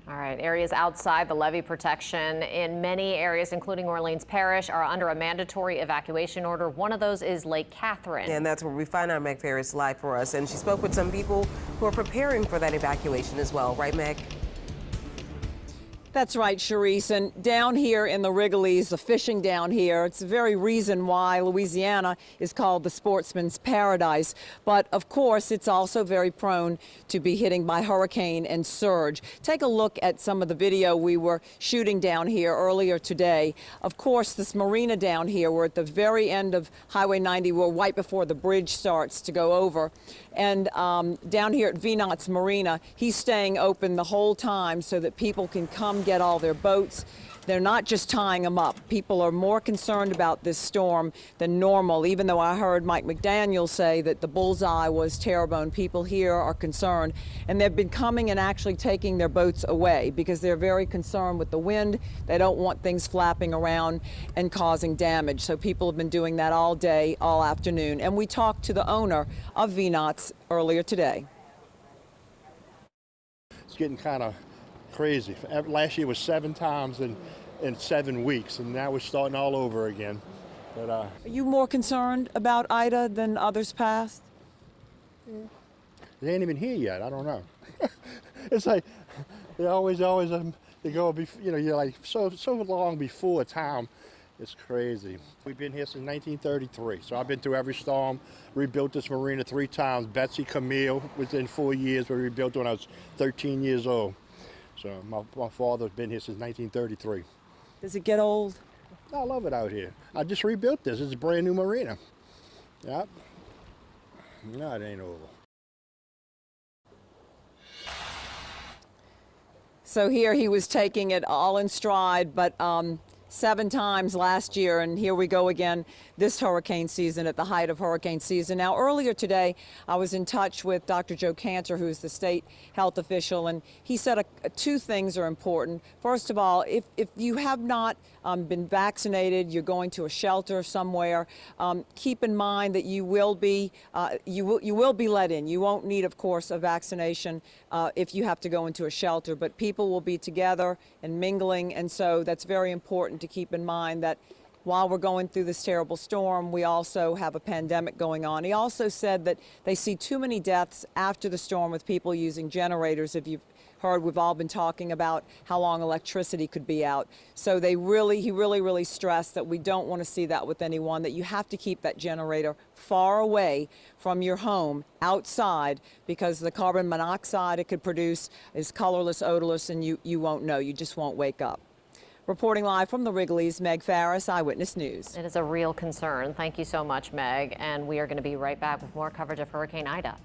All right, areas outside the levee protection in many areas, including Orleans Parish, are under a mandatory evacuation order. One of those is Lake Catherine. And that's where we find out Meg Ferris live for us. And she spoke with some people who are preparing for that evacuation as well. Right, Meg? That's right, Charisse. And down here in the Wrigley's, the fishing down here, it's the very reason why Louisiana is called the sportsman's paradise. But of course, it's also very prone to be hitting by hurricane and surge. Take a look at some of the video we were shooting down here earlier today. Of course, this marina down here, we're at the very end of Highway 90, we're right before the bridge starts to go over. And down here at Venot's Marina, he's staying open the whole time so that people can come get all their boats. They're not just tying them up. People are more concerned about this storm than normal, even though I heard Mike McDaniel say that the bullseye was Terrebonne. People here are concerned, and they've been coming and actually taking their boats away because they're very concerned with the wind. They don't want things flapping around and causing damage. So people have been doing that all day, all afternoon. And we talked to the owner of Venot's earlier today. It's getting kind of crazy. Last year was 7 times in 7 weeks, and now we're starting all over again. But are you more concerned about Ida than others past? They ain't even here yet. I don't know. It's like they always they go. You know, you're like so long before time. It's crazy. We've been here since 1933, so I've been through every storm. Rebuilt this marina 3 times. Betsy Camille was in 4 years. We rebuilt it when I was 13 years old. So my father's been here since 1933. Does it get old? I love it out here. I just rebuilt this. It's a brand new marina. Yep. No, it ain't over. So here he was taking it all in stride, but 7 times last year, and here we go again this hurricane season at the height of hurricane season. Now, earlier today, I was in touch with Dr. Joe Cantor, who's the state health official, and he said 2 things are important. First of all, if you have not been vaccinated, you're going to a shelter somewhere, keep in mind that you will be let in. You won't need, of course, a vaccination if you have to go into a shelter, but people will be together and mingling, and so that's very important to keep in mind that while we're going through this terrible storm, we also have a pandemic going on. He also said that they see too many deaths after the storm with people using generators. If you've heard, we've all been talking about how long electricity could be out. So he really stressed that we don't want to see that with anyone, that you have to keep that generator far away from your home, outside, because the carbon monoxide it could produce is colorless, odorless, and you won't know. You just won't wake up. Reporting live from the Wrigley's, Meg Ferris, Eyewitness News. It is a real concern. Thank you so much, Meg. And we are going to be right back with more coverage of Hurricane Ida.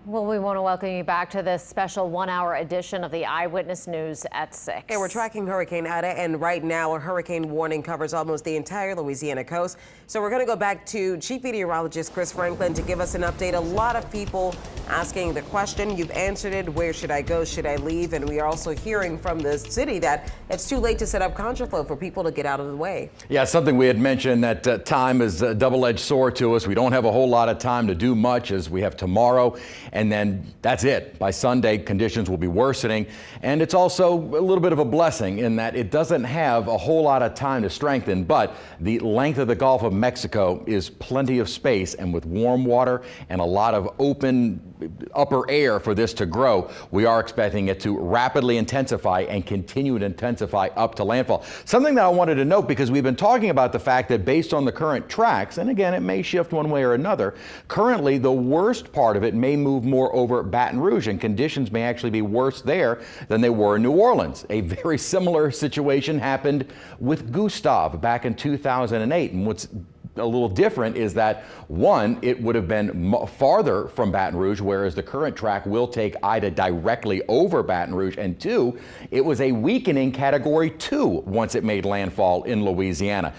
Well, we want to welcome you back to this special one-hour edition of the Eyewitness News at 6. Okay, we're tracking Hurricane Ida, and right now a hurricane warning covers almost the entire Louisiana coast. So we're going to go back to Chief Meteorologist Chris Franklin to give us an update. A lot of people asking the question. You've answered it. Where should I go? Should I leave? And we are also hearing from the city that it's too late to set up contraflow for people to get out of the way. Yeah, something we had mentioned that time is a double-edged sword to us. We don't have a whole lot of time to do much as we have tomorrow, and then that's it. By Sunday, conditions will be worsening, and it's also a little bit of a blessing in that it doesn't have a whole lot of time to strengthen, but the length of the Gulf of Mexico is plenty of space, and with warm water and a lot of open upper air for this to grow, we are expecting it to rapidly intensify and continue to intensify up to landfall. Something that I wanted to note, because we've been talking about the fact that based on the current tracks, and again, it may shift one way or another, currently the worst part of it may move more over Baton Rouge, and conditions may actually be worse there than they were in New Orleans. A very similar situation happened with Gustav back in 2008, and what's a little different is that, one, it would have been farther from Baton Rouge, whereas the current track will take Ida directly over Baton Rouge, and two, it was a weakening Category 2 once it made landfall in Louisiana.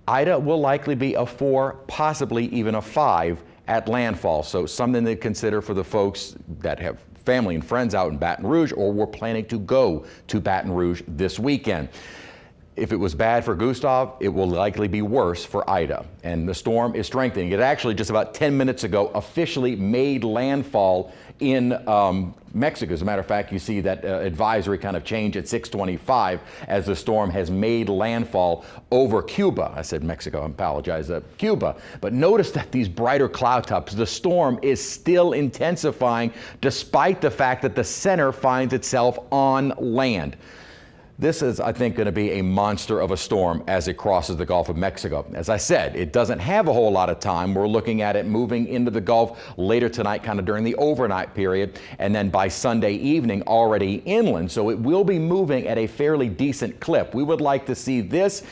Ida will likely be a 4, possibly even a 5 at landfall, so something to consider for the folks that have family and friends out in Baton Rouge or were planning to go to Baton Rouge this weekend. If it was bad for Gustav, it will likely be worse for Ida. And the storm is strengthening. It actually just about 10 minutes ago officially made landfall in Mexico. As a matter of fact, you see that advisory kind of change at 6:25 as the storm has made landfall over Cuba. I said Mexico, I apologize, Cuba. But notice that these brighter cloud tops, the storm is still intensifying despite the fact that the center finds itself on land. This is, I think, going to be a monster of a storm as it crosses the Gulf of Mexico. As I said, it doesn't have a whole lot of time. We're looking at it moving into the Gulf later tonight, kind of during the overnight period, and then by Sunday evening already inland. So it will be moving at a fairly decent clip. We would like to see this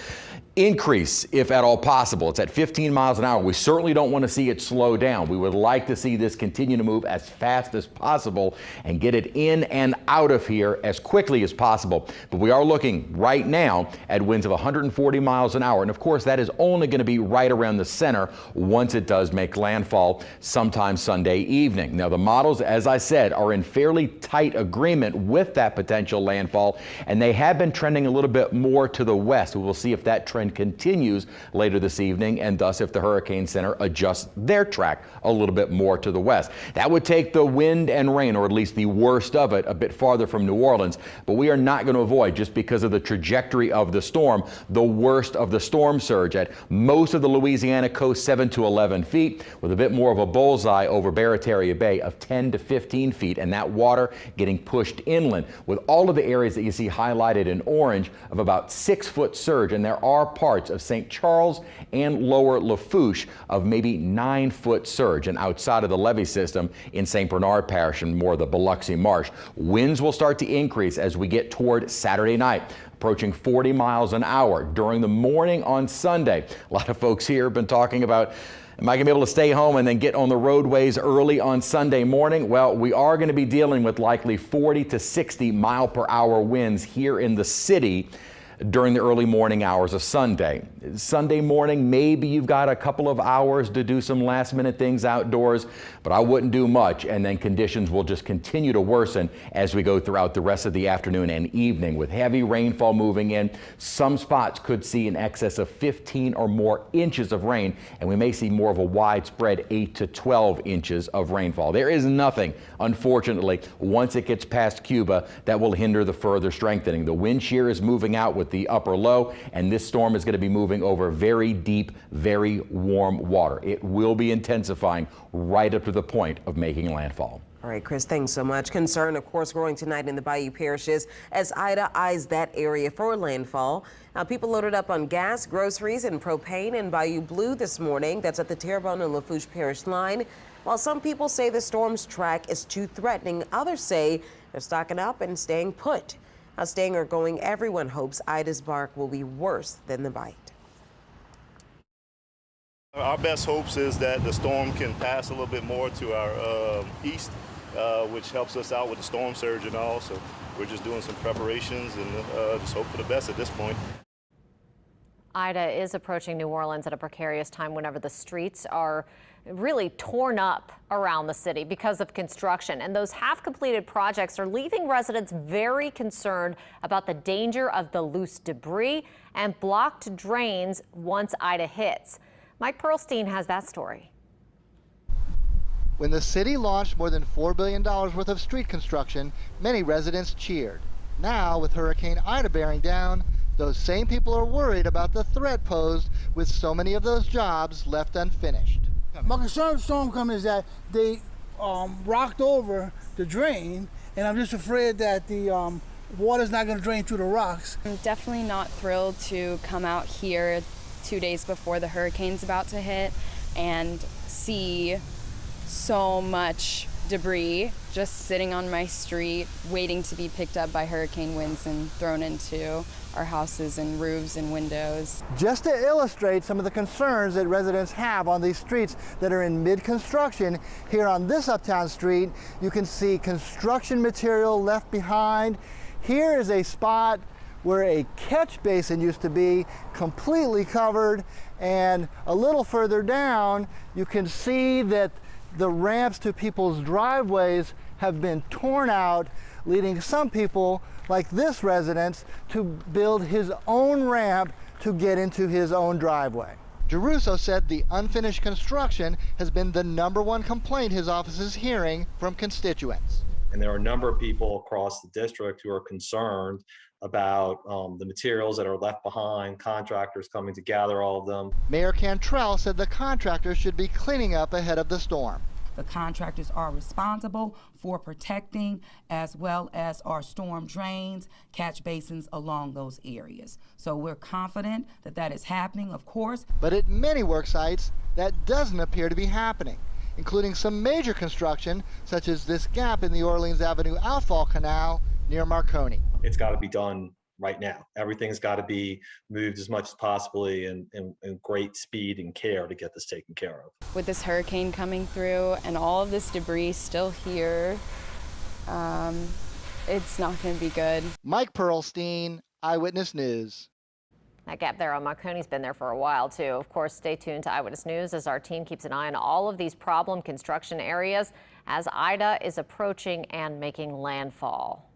increase if at all possible. It's at 15 miles an hour. We certainly don't want to see it slow down. We would like to see this continue to move as fast as possible and get it in and out of here as quickly as possible. But we are looking right now at winds of 140 miles an hour. And of course, that is only going to be right around the center once it does make landfall sometime Sunday evening. Now, the models, as I said, are in fairly tight agreement with that potential landfall, and they have been trending a little bit more to the west. We will see if that trend continues later this evening, and thus if the Hurricane Center adjusts their track a little bit more to the west. That would take the wind and rain, or at least the worst of it, a bit farther from New Orleans, but we are not going to avoid, just because of the trajectory of the storm, the worst of the storm surge at most of the Louisiana coast, 7 to 11 feet, with a bit more of a bullseye over Barataria Bay of 10 to 15 feet, and that water getting pushed inland, with all of the areas that you see highlighted in orange of about 6-foot surge, and there are parts of St. Charles and lower Lafourche of maybe 9-foot surge, and outside of the levee system in St. Bernard Parish and more of the Biloxi Marsh. Winds will start to increase as we get toward Saturday night, approaching 40 miles an hour during the morning on Sunday. A lot of folks here have been talking about, am I going to be able to stay home and then get on the roadways early on Sunday morning? Well, we are going to be dealing with likely 40 to 60 mile per hour winds here in the city during the early morning hours of Sunday. Sunday morning, maybe you've got a couple of hours to do some last minute things outdoors, but I wouldn't do much, and then conditions will just continue to worsen as we go throughout the rest of the afternoon and evening, with heavy rainfall moving in. Some spots could see in excess of 15 or more inches of rain, and we may see more of a widespread 8 to 12 inches of rainfall. There is nothing, unfortunately, once it gets past Cuba that will hinder the further strengthening. The wind shear is moving out with the upper low, and this storm is going to be moving over very deep, very warm water. It will be intensifying right up to the point of making landfall. All right, Chris, thanks so much. Concern, of course, growing tonight in the Bayou parishes as Ida eyes that area for landfall. Now, people loaded up on gas, groceries, and propane in Bayou Blue this morning. That's at the Terrebonne and Lafourche Parish line. While some people say the storm's track is too threatening, others say they're stocking up and staying put. Now, staying or going, everyone hopes Ida's bark will be worse than the bite. Our best hopes is that the storm can pass a little bit more to our east, which helps us out with the storm surge and all. So we're just doing some preparations and just hope for the best at this point. Ida is approaching New Orleans at a precarious time whenever the streets are really torn up around the city because of construction. And those half-completed projects are leaving residents very concerned about the danger of the loose debris and blocked drains once Ida hits. Mike Perlstein has that story. When the city launched more than $4 billion worth of street construction, many residents cheered. Now, with Hurricane Ida bearing down, those same people are worried about the threat posed with so many of those jobs left unfinished. My concern with storm coming is that they rocked over the drain, and I'm just afraid that the water's not going to drain through the rocks. I'm definitely not thrilled to come out here 2 days before the hurricane's about to hit and see so much debris just sitting on my street waiting to be picked up by hurricane winds and thrown into our houses and roofs and windows. Just to illustrate some of the concerns that residents have on these streets that are in mid-construction, here on this uptown street, you can see construction material left behind. Here is a spot where a catch basin used to be, completely covered, and a little further down, you can see that the ramps to people's driveways have been torn out, leading some people, like this resident, to build his own ramp to get into his own driveway. Geruso said the unfinished construction has been the #1 complaint his office is hearing from constituents. And there are a number of people across the district who are concerned about the materials that are left behind, contractors coming to gather all of them. Mayor Cantrell said the contractors should be cleaning up ahead of the storm. The contractors are responsible for protecting as well as our storm drains, catch basins along those areas. So we're confident that that is happening, of course. But at many work sites, that doesn't appear to be happening, including some major construction, such as this gap in the Orleans Avenue outfall canal near Marconi. It's got to be done right now. Everything's got to be moved as much as possibly in great speed and care to get this taken care of. With this hurricane coming through and all of this debris still here, it's not going to be good. Mike Perlstein, Eyewitness News. That gap there on Marconi's been there for a while, too. Of course, stay tuned to Eyewitness News as our team keeps an eye on all of these problem construction areas as Ida is approaching and making landfall.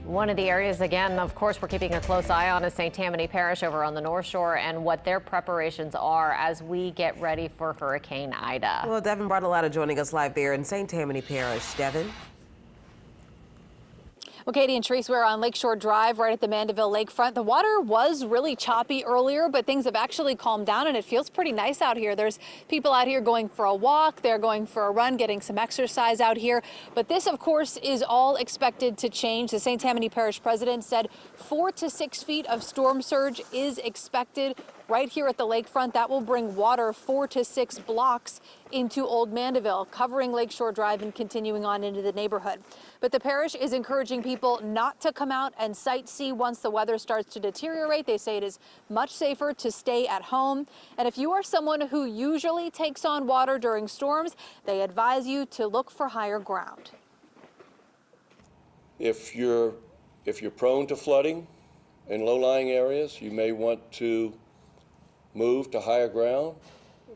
One of the areas, again, of course, we're keeping a close eye on is St. Tammany Parish over on the North Shore and what their preparations are as we get ready for Hurricane Ida. Well, Devin Bartolotta joining us live there in St. Tammany Parish. Devin? Well, Katie and Therese, we're on Lakeshore Drive right at the Mandeville Lakefront. The water was really choppy earlier, but things have actually calmed down and it feels pretty nice out here. There's people out here going for a walk, they're going for a run, getting some exercise out here. But this, of course, is all expected to change. The St. Tammany Parish president said 4 to 6 feet of storm surge is expected right here at the lakefront. That will bring water 4 to 6 blocks into Old Mandeville, covering Lakeshore Drive and continuing on into the neighborhood. But the parish is encouraging people not to come out and sightsee once the weather starts to deteriorate. They say it is much safer to stay at home. And if you are someone who usually takes on water during storms, they advise you to look for higher ground. If you're prone to flooding in low-lying areas, you may want to move to higher ground,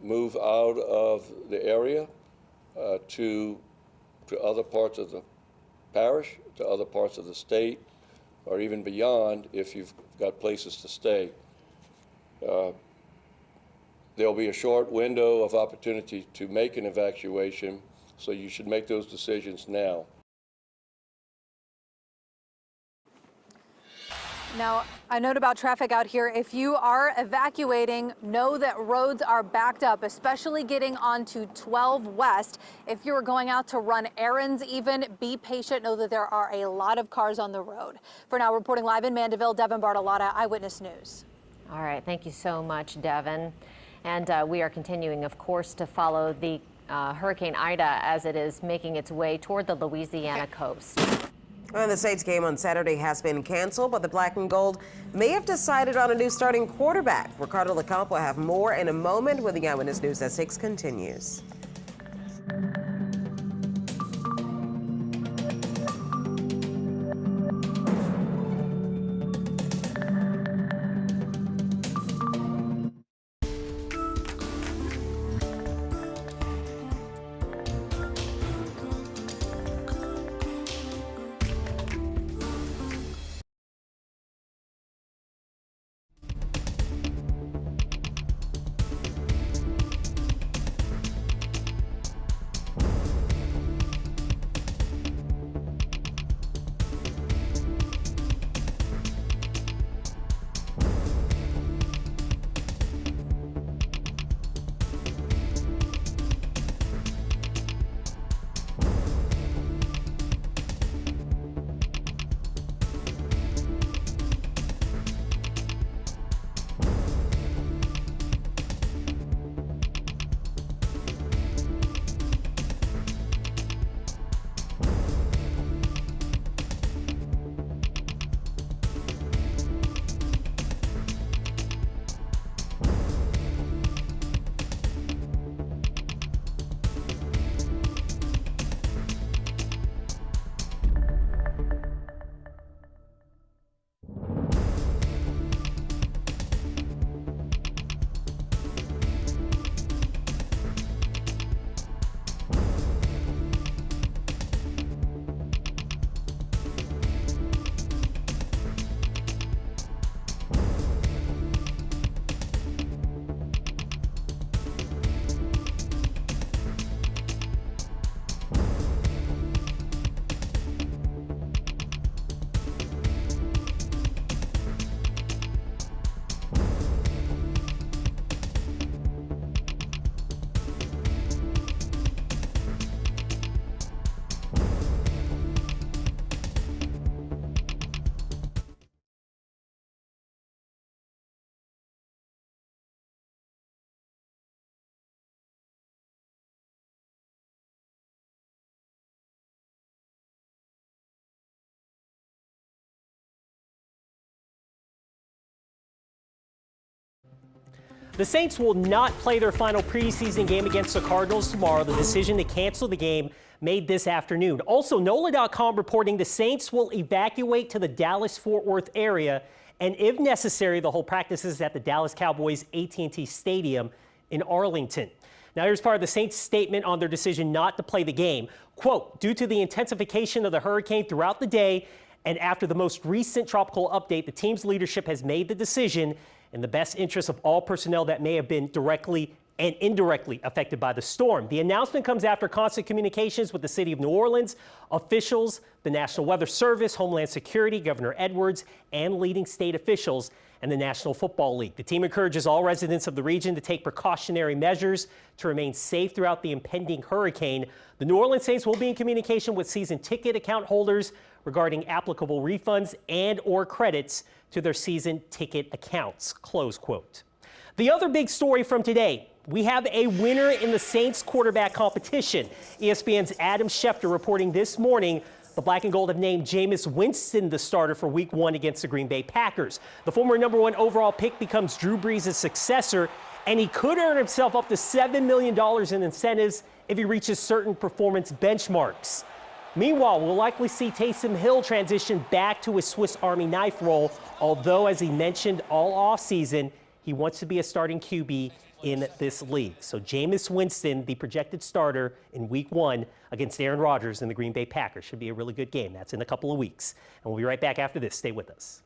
move out of the area to other parts of the parish, to other parts of the state, or even beyond if you've got places to stay. There'll be a short window of opportunity to make an evacuation, so you should make those decisions now. Now, a note about traffic out here. If you are evacuating, know that roads are backed up, especially getting onto 12 West. If you're going out to run errands even, be patient. Know that there are a lot of cars on the road. For now, reporting live in Mandeville, Devin Bartolotta, Eyewitness News. All right, thank you so much, Devin. And we are continuing, of course, to follow the Hurricane Ida as it is making its way toward the Louisiana coast. And the Saints game on Saturday has been canceled, but the Black and Gold may have decided on a new starting quarterback. Ricardo LeCamp will have more in a moment when the Eyewitness News at 6 continues. The Saints will not play their final preseason game against the Cardinals tomorrow. The decision to cancel the game made this afternoon. Also, NOLA.com reporting the Saints will evacuate to the Dallas-Fort Worth area, and if necessary, they'll hold practices at the Dallas Cowboys AT&T Stadium in Arlington. Now, here's part of the Saints' statement on their decision not to play the game. Quote, due to the intensification of the hurricane throughout the day And after the most recent tropical update, the team's leadership has made the decision in the best interest of all personnel that may have been directly and indirectly affected by the storm. The announcement comes after constant communications with the city of New Orleans, officials, the National Weather Service, Homeland Security, Governor Edwards, and leading state officials and the National Football League. The team encourages all residents of the region to take precautionary measures to remain safe throughout the impending hurricane. The New Orleans Saints will be in communication with season ticket account holders regarding applicable refunds and or credits to their season ticket accounts, close quote. The other big story from today, we have a winner in the Saints quarterback competition. ESPN's Adam Schefter reporting this morning the Black and Gold have named Jameis Winston the starter for Week 1 against the Green Bay Packers. The former #1 overall pick becomes Drew Brees' successor, and he could earn himself up to $7 million in incentives if he reaches certain performance benchmarks. Meanwhile, we'll likely see Taysom Hill transition back to his Swiss Army knife role, although, as he mentioned all offseason, he wants to be a starting QB in this league. So Jameis Winston, the projected starter in Week 1 against Aaron Rodgers and the Green Bay Packers. Should be a really good game. That's in a couple of weeks. And we'll be right back after this. Stay with us.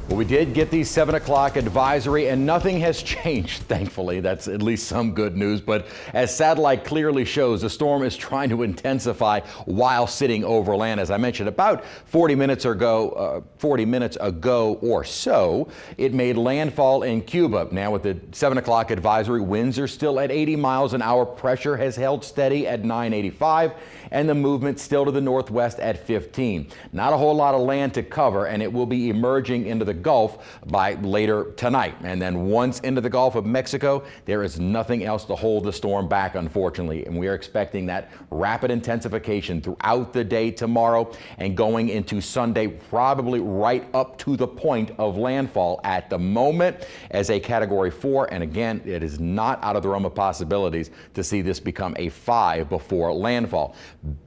Well, we did get the 7 o'clock advisory, and nothing has changed, thankfully. That's at least some good news. But as satellite clearly shows, the storm is trying to intensify while sitting over land. As I mentioned, about 40 minutes ago or so, it made landfall in Cuba. Now, with the 7 o'clock advisory, winds are still at 80 miles an hour. Pressure has held steady at 985, and the movement still to the northwest at 15. Not a whole lot of land to cover, and it will be emerging into the Gulf by later tonight. And then once into the Gulf of Mexico, there is nothing else to hold the storm back, unfortunately. And we are expecting that rapid intensification throughout the day tomorrow and going into Sunday, probably right up to the point of landfall at the moment as a Category 4. And again, it is not out of the realm of possibilities to see this become a 5 before landfall.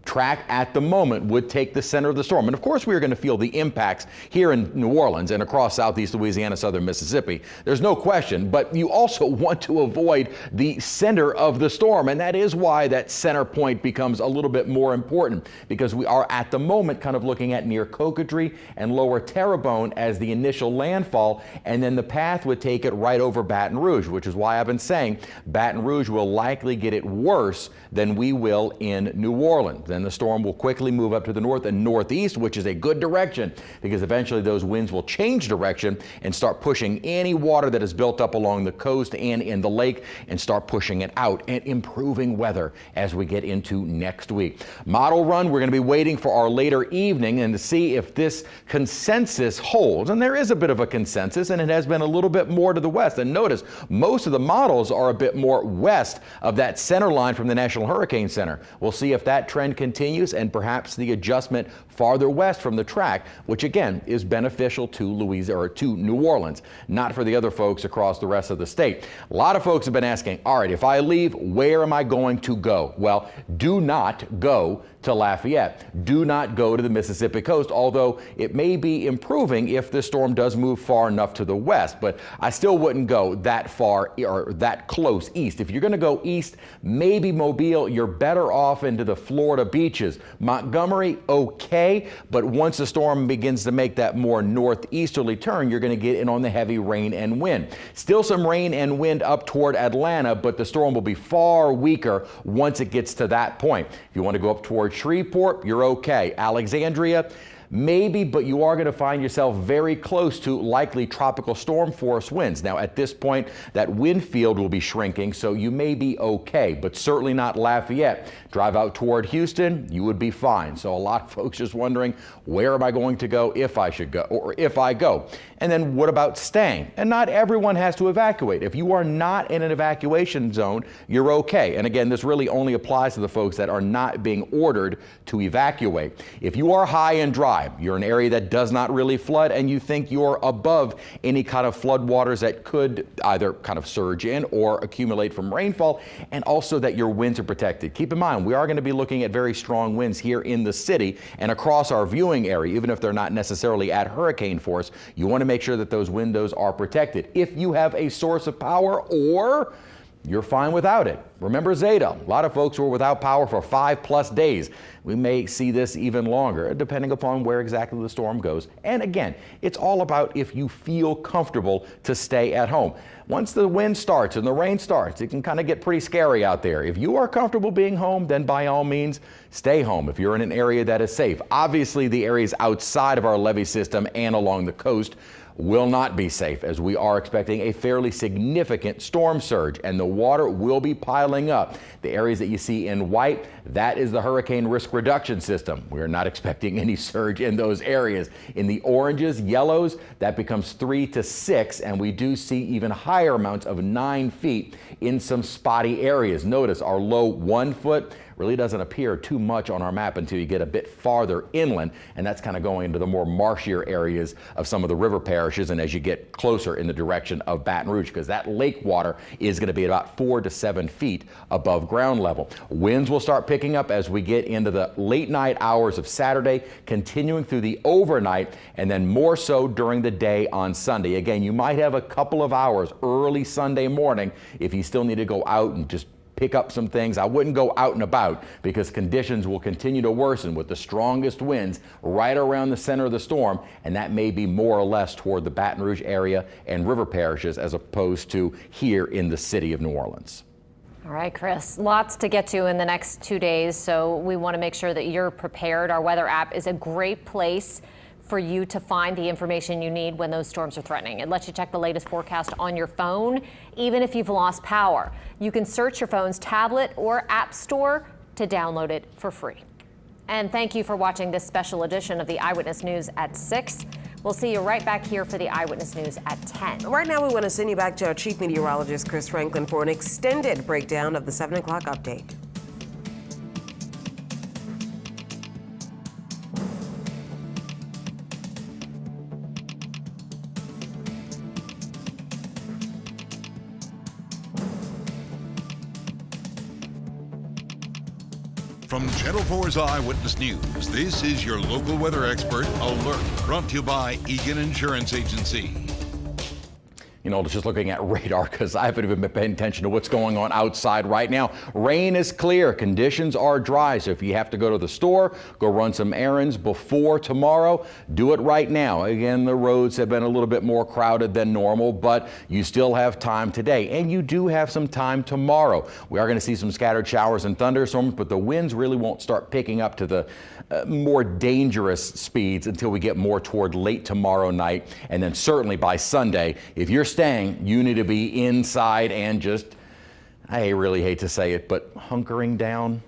Track at the moment would take the center of the storm. And of course, we are going to feel the impacts here in New Orleans and across across southeast Louisiana, southern Mississippi. There's no question, but you also want to avoid the center of the storm, and that is why that center point becomes a little bit more important, because we are at the moment kind of looking at near Cocodrie and lower Terrebonne as the initial landfall, and then the path would take it right over Baton Rouge, which is why I've been saying Baton Rouge will likely get it worse than we will in New Orleans. Then the storm will quickly move up to the north and northeast, which is a good direction, because eventually those winds will change direction and start pushing any water that is built up along the coast and in the lake and start pushing it out and improving weather as we get into next week. Model run, we're going to be waiting for our later evening and to see if this consensus holds. And there is a bit of a consensus, and it has been a little bit more to the west. And notice most of the models are a bit more west of that center line from the National Hurricane Center. We'll see if that trend continues and perhaps the adjustment farther west from the track, which again is beneficial to Louisiana or to New Orleans, not for the other folks across the rest of the state. A lot of folks have been asking, all right, if I leave, where am I going to go? Well, do not go to Lafayette. Do not go to the Mississippi coast, although it may be improving if the storm does move far enough to the west. But I still wouldn't go that far or that close east. If you're going to go east, maybe Mobile, you're better off into the Florida beaches. Montgomery, okay, but once the storm begins to make that more northeasterly turn, you're going to get in on the heavy rain and wind. Still some rain and wind up toward Atlanta, but the storm will be far weaker once it gets to that point. If you want to go up toward Shreveport, you're okay. Alexandria, maybe, but you are going to find yourself very close to likely tropical storm force winds. Now, at this point, that wind field will be shrinking, so you may be okay, but certainly not Lafayette. Drive out toward Houston, you would be fine. So a lot of folks just wondering, where am I going to go if I should go, or if I go? And then what about staying? And not everyone has to evacuate. If you are not in an evacuation zone, you're okay. And again, this really only applies to the folks that are not being ordered to evacuate. If you are high and dry, you're an area that does not really flood, and you think you're above any kind of flood waters that could either kind of surge in or accumulate from rainfall, and also that your winds are protected. Keep in mind, we are going to be looking at very strong winds here in the city and across our viewing area, even if they're not necessarily at hurricane force. You want to make sure that those windows are protected. If you have a source of power, or you're fine without it. Remember Zeta. A lot of folks were without power for 5+ days. We may see this even longer, depending upon where exactly the storm goes. And again, it's all about if you feel comfortable to stay at home. Once the wind starts and the rain starts, it can kind of get pretty scary out there. If you are comfortable being home, then by all means, stay home if you're in an area that is safe. Obviously, the areas outside of our levee system and along the coast will not be safe, as we are expecting a fairly significant storm surge, and the water will be piling up. The areas that you see in white, that is the hurricane risk reduction system. We are not expecting any surge in those areas. In the oranges, yellows, that becomes 3 to 6, and we do see even higher amounts of 9 feet in some spotty areas. Notice our low 1 foot really doesn't appear too much on our map until you get a bit farther inland, and that's kind of going into the more marshier areas of some of the river parishes, and as you get closer in the direction of Baton Rouge, because that lake water is going to be about 4 to 7 feet above ground level. Winds will start picking up as we get into the late night hours of Saturday, continuing through the overnight, and then more so during the day on Sunday. Again, you might have a couple of hours early Sunday morning if you still need to go out and just pick up some things. I wouldn't go out and about, because conditions will continue to worsen with the strongest winds right around the center of the storm, and that may be more or less toward the Baton Rouge area and river parishes as opposed to here in the city of New Orleans. All right, Chris, lots to get to in the next 2 days, so we want to make sure that you're prepared. Our weather app is a great place for you to find the information you need when those storms are threatening. It lets you check the latest forecast on your phone, even if you've lost power. You can search your phone's tablet or app store to download it for free. And thank you for watching this special edition of the Eyewitness News at 6. We'll see you right back here for the Eyewitness News at 10. Right now, we want to send you back to our chief meteorologist, Chris Franklin, for an extended breakdown of the 7 o'clock update. From Channel 4's Eyewitness News, this is your local weather expert alert, brought to you by Egan Insurance Agency. You know, just looking at radar because I haven't even been paying attention to what's going on outside right now. Rain is clear. Conditions are dry. So if you have to go to the store, go run some errands before tomorrow, do it right now. Again, the roads have been a little bit more crowded than normal, but you still have time today. And you do have some time tomorrow. We are going to see some scattered showers and thunderstorms, but the winds really won't start picking up to the more dangerous speeds until we get more toward late tomorrow night. And then certainly by Sunday, if you're staying, you need to be inside and just, I really hate to say it, but hunkering down.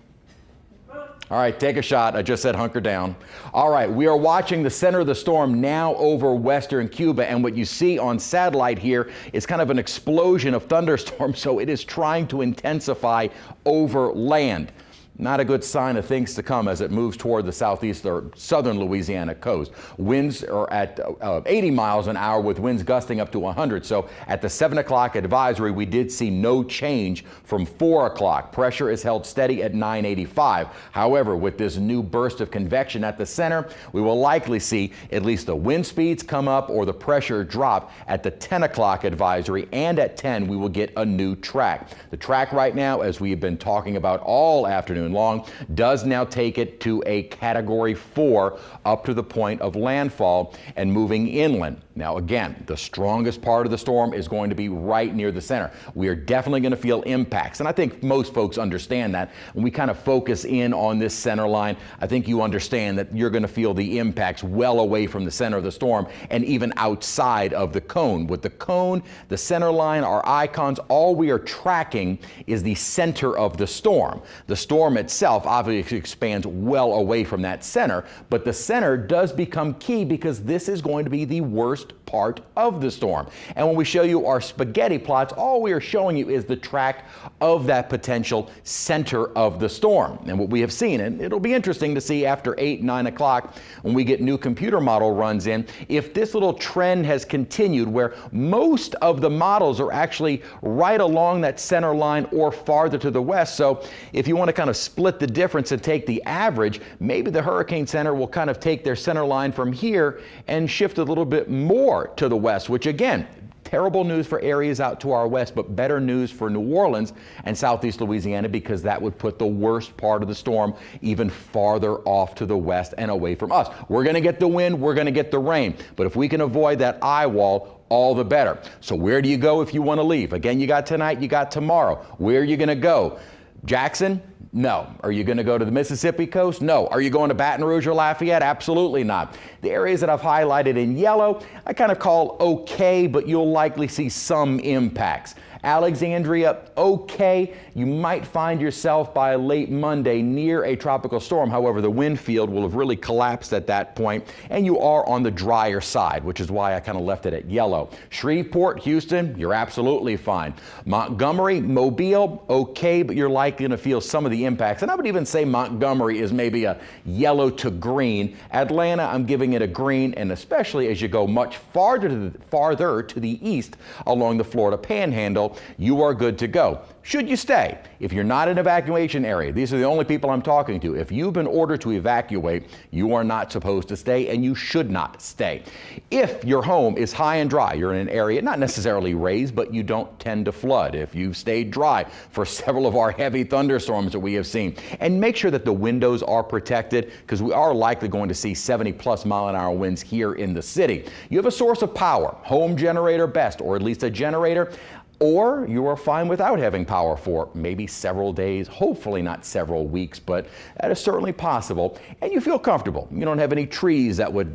All right, take a shot. I just said hunker down. All right, we are watching the center of the storm now over western Cuba, and what you see on satellite here is kind of an explosion of thunderstorms, so it is trying to intensify over land. Not a good sign of things to come as it moves toward the southeast or southern Louisiana coast. Winds are at 80 miles an hour with winds gusting up to 100. So at the 7 o'clock advisory, we did see no change from 4 o'clock. Pressure is held steady at 985. However, with this new burst of convection at the center, we will likely see at least the wind speeds come up or the pressure drop at the 10 o'clock advisory, and at 10 we will get a new track. The track right now, as we have been talking about all afternoon long, does now take it to a Category 4 up to the point of landfall and moving inland. Now again, the strongest part of the storm is going to be right near the center. We are definitely going to feel impacts, and I think most folks understand that. When we kind of focus in on this center line, I think you understand that you're going to feel the impacts well away from the center of the storm and even outside of the cone. With the cone, the center line, our icons, all we are tracking is the center of the storm. The storm itself obviously expands well away from that center, but the center does become key because this is going to be the worst part of the storm. And when we show you our spaghetti plots, all we are showing you is the track of that potential center of the storm. And what we have seen, and it'll be interesting to see after 8, 9 o'clock when we get new computer model runs in, if this little trend has continued where most of the models are actually right along that center line or farther to the west. So if you want to kind of split the difference and take the average, maybe the Hurricane Center will kind of take their center line from here and shift a little bit more to the west, which again, terrible news for areas out to our west, but better news for New Orleans and southeast Louisiana because that would put the worst part of the storm even farther off to the west and away from us. We're going to get the wind, we're going to get the rain, but if we can avoid that eye wall, all the better. So where do you go if you want to leave? Again, you got tonight, you got tomorrow. Where are you going to go? Jackson? No. Are you going to go to the Mississippi coast? No. Are you going to Baton Rouge or Lafayette? Absolutely not. The areas that I've highlighted in yellow, I kind of call okay, but you'll likely see some impacts. Alexandria, okay. You might find yourself by late Monday near a tropical storm. However, the wind field will have really collapsed at that point, and you are on the drier side, which is why I kind of left it at yellow. Shreveport, Houston, you're absolutely fine. Montgomery, Mobile, okay, but you're likely going to feel some of the impacts. And I would even say Montgomery is maybe a yellow to green. Atlanta, I'm giving it a green, and especially as you go much farther to the east along the Florida Panhandle, you are good to go. Should you stay? If you're not in an evacuation area, these are the only people I'm talking to. If you've been ordered to evacuate, you are not supposed to stay, and you should not stay. If your home is high and dry, you're in an area not necessarily raised, but you don't tend to flood. If you've stayed dry for several of our heavy thunderstorms that we have seen, and make sure that the windows are protected because we are likely going to see 70+ mile-an-hour winds here in the city. You have a source of power, home generator best, or at least a generator. Or you are fine without having power for maybe several days, hopefully not several weeks, but that is certainly possible. And you feel comfortable. You don't have any trees that would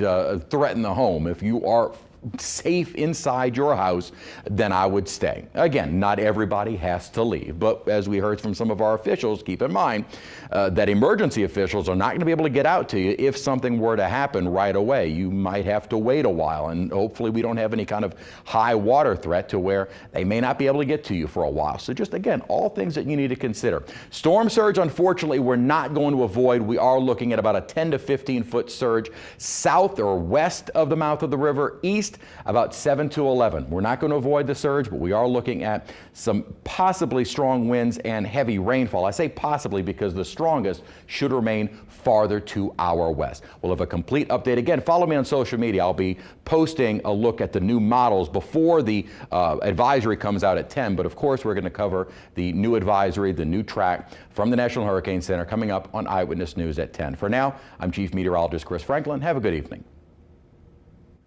threaten the home. If you are safe inside your house, then I would stay. Again, not everybody has to leave, but as we heard from some of our officials, keep in mind that emergency officials are not going to be able to get out to you if something were to happen right away. You might have to wait a while, and hopefully we don't have any kind of high water threat to where they may not be able to get to you for a while. So just again, all things that you need to consider. Storm surge, unfortunately, we're not going to avoid. We are looking at about a 10 to 15 foot surge south or west of the mouth of the river, east east about 7 to 11. We're not going to avoid the surge, but we are looking at some possibly strong winds and heavy rainfall. I say possibly because the strongest should remain farther to our west. We'll have a complete update. Again, follow me on social media. I'll be posting a look at the new models before the advisory comes out at 10. But of course, we're going to cover the new advisory, the new track from the National Hurricane Center coming up on Eyewitness News at 10. For now, I'm Chief Meteorologist Chris Franklin. Have a good evening.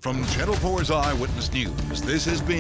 From Channel 4's Eyewitness News, this has been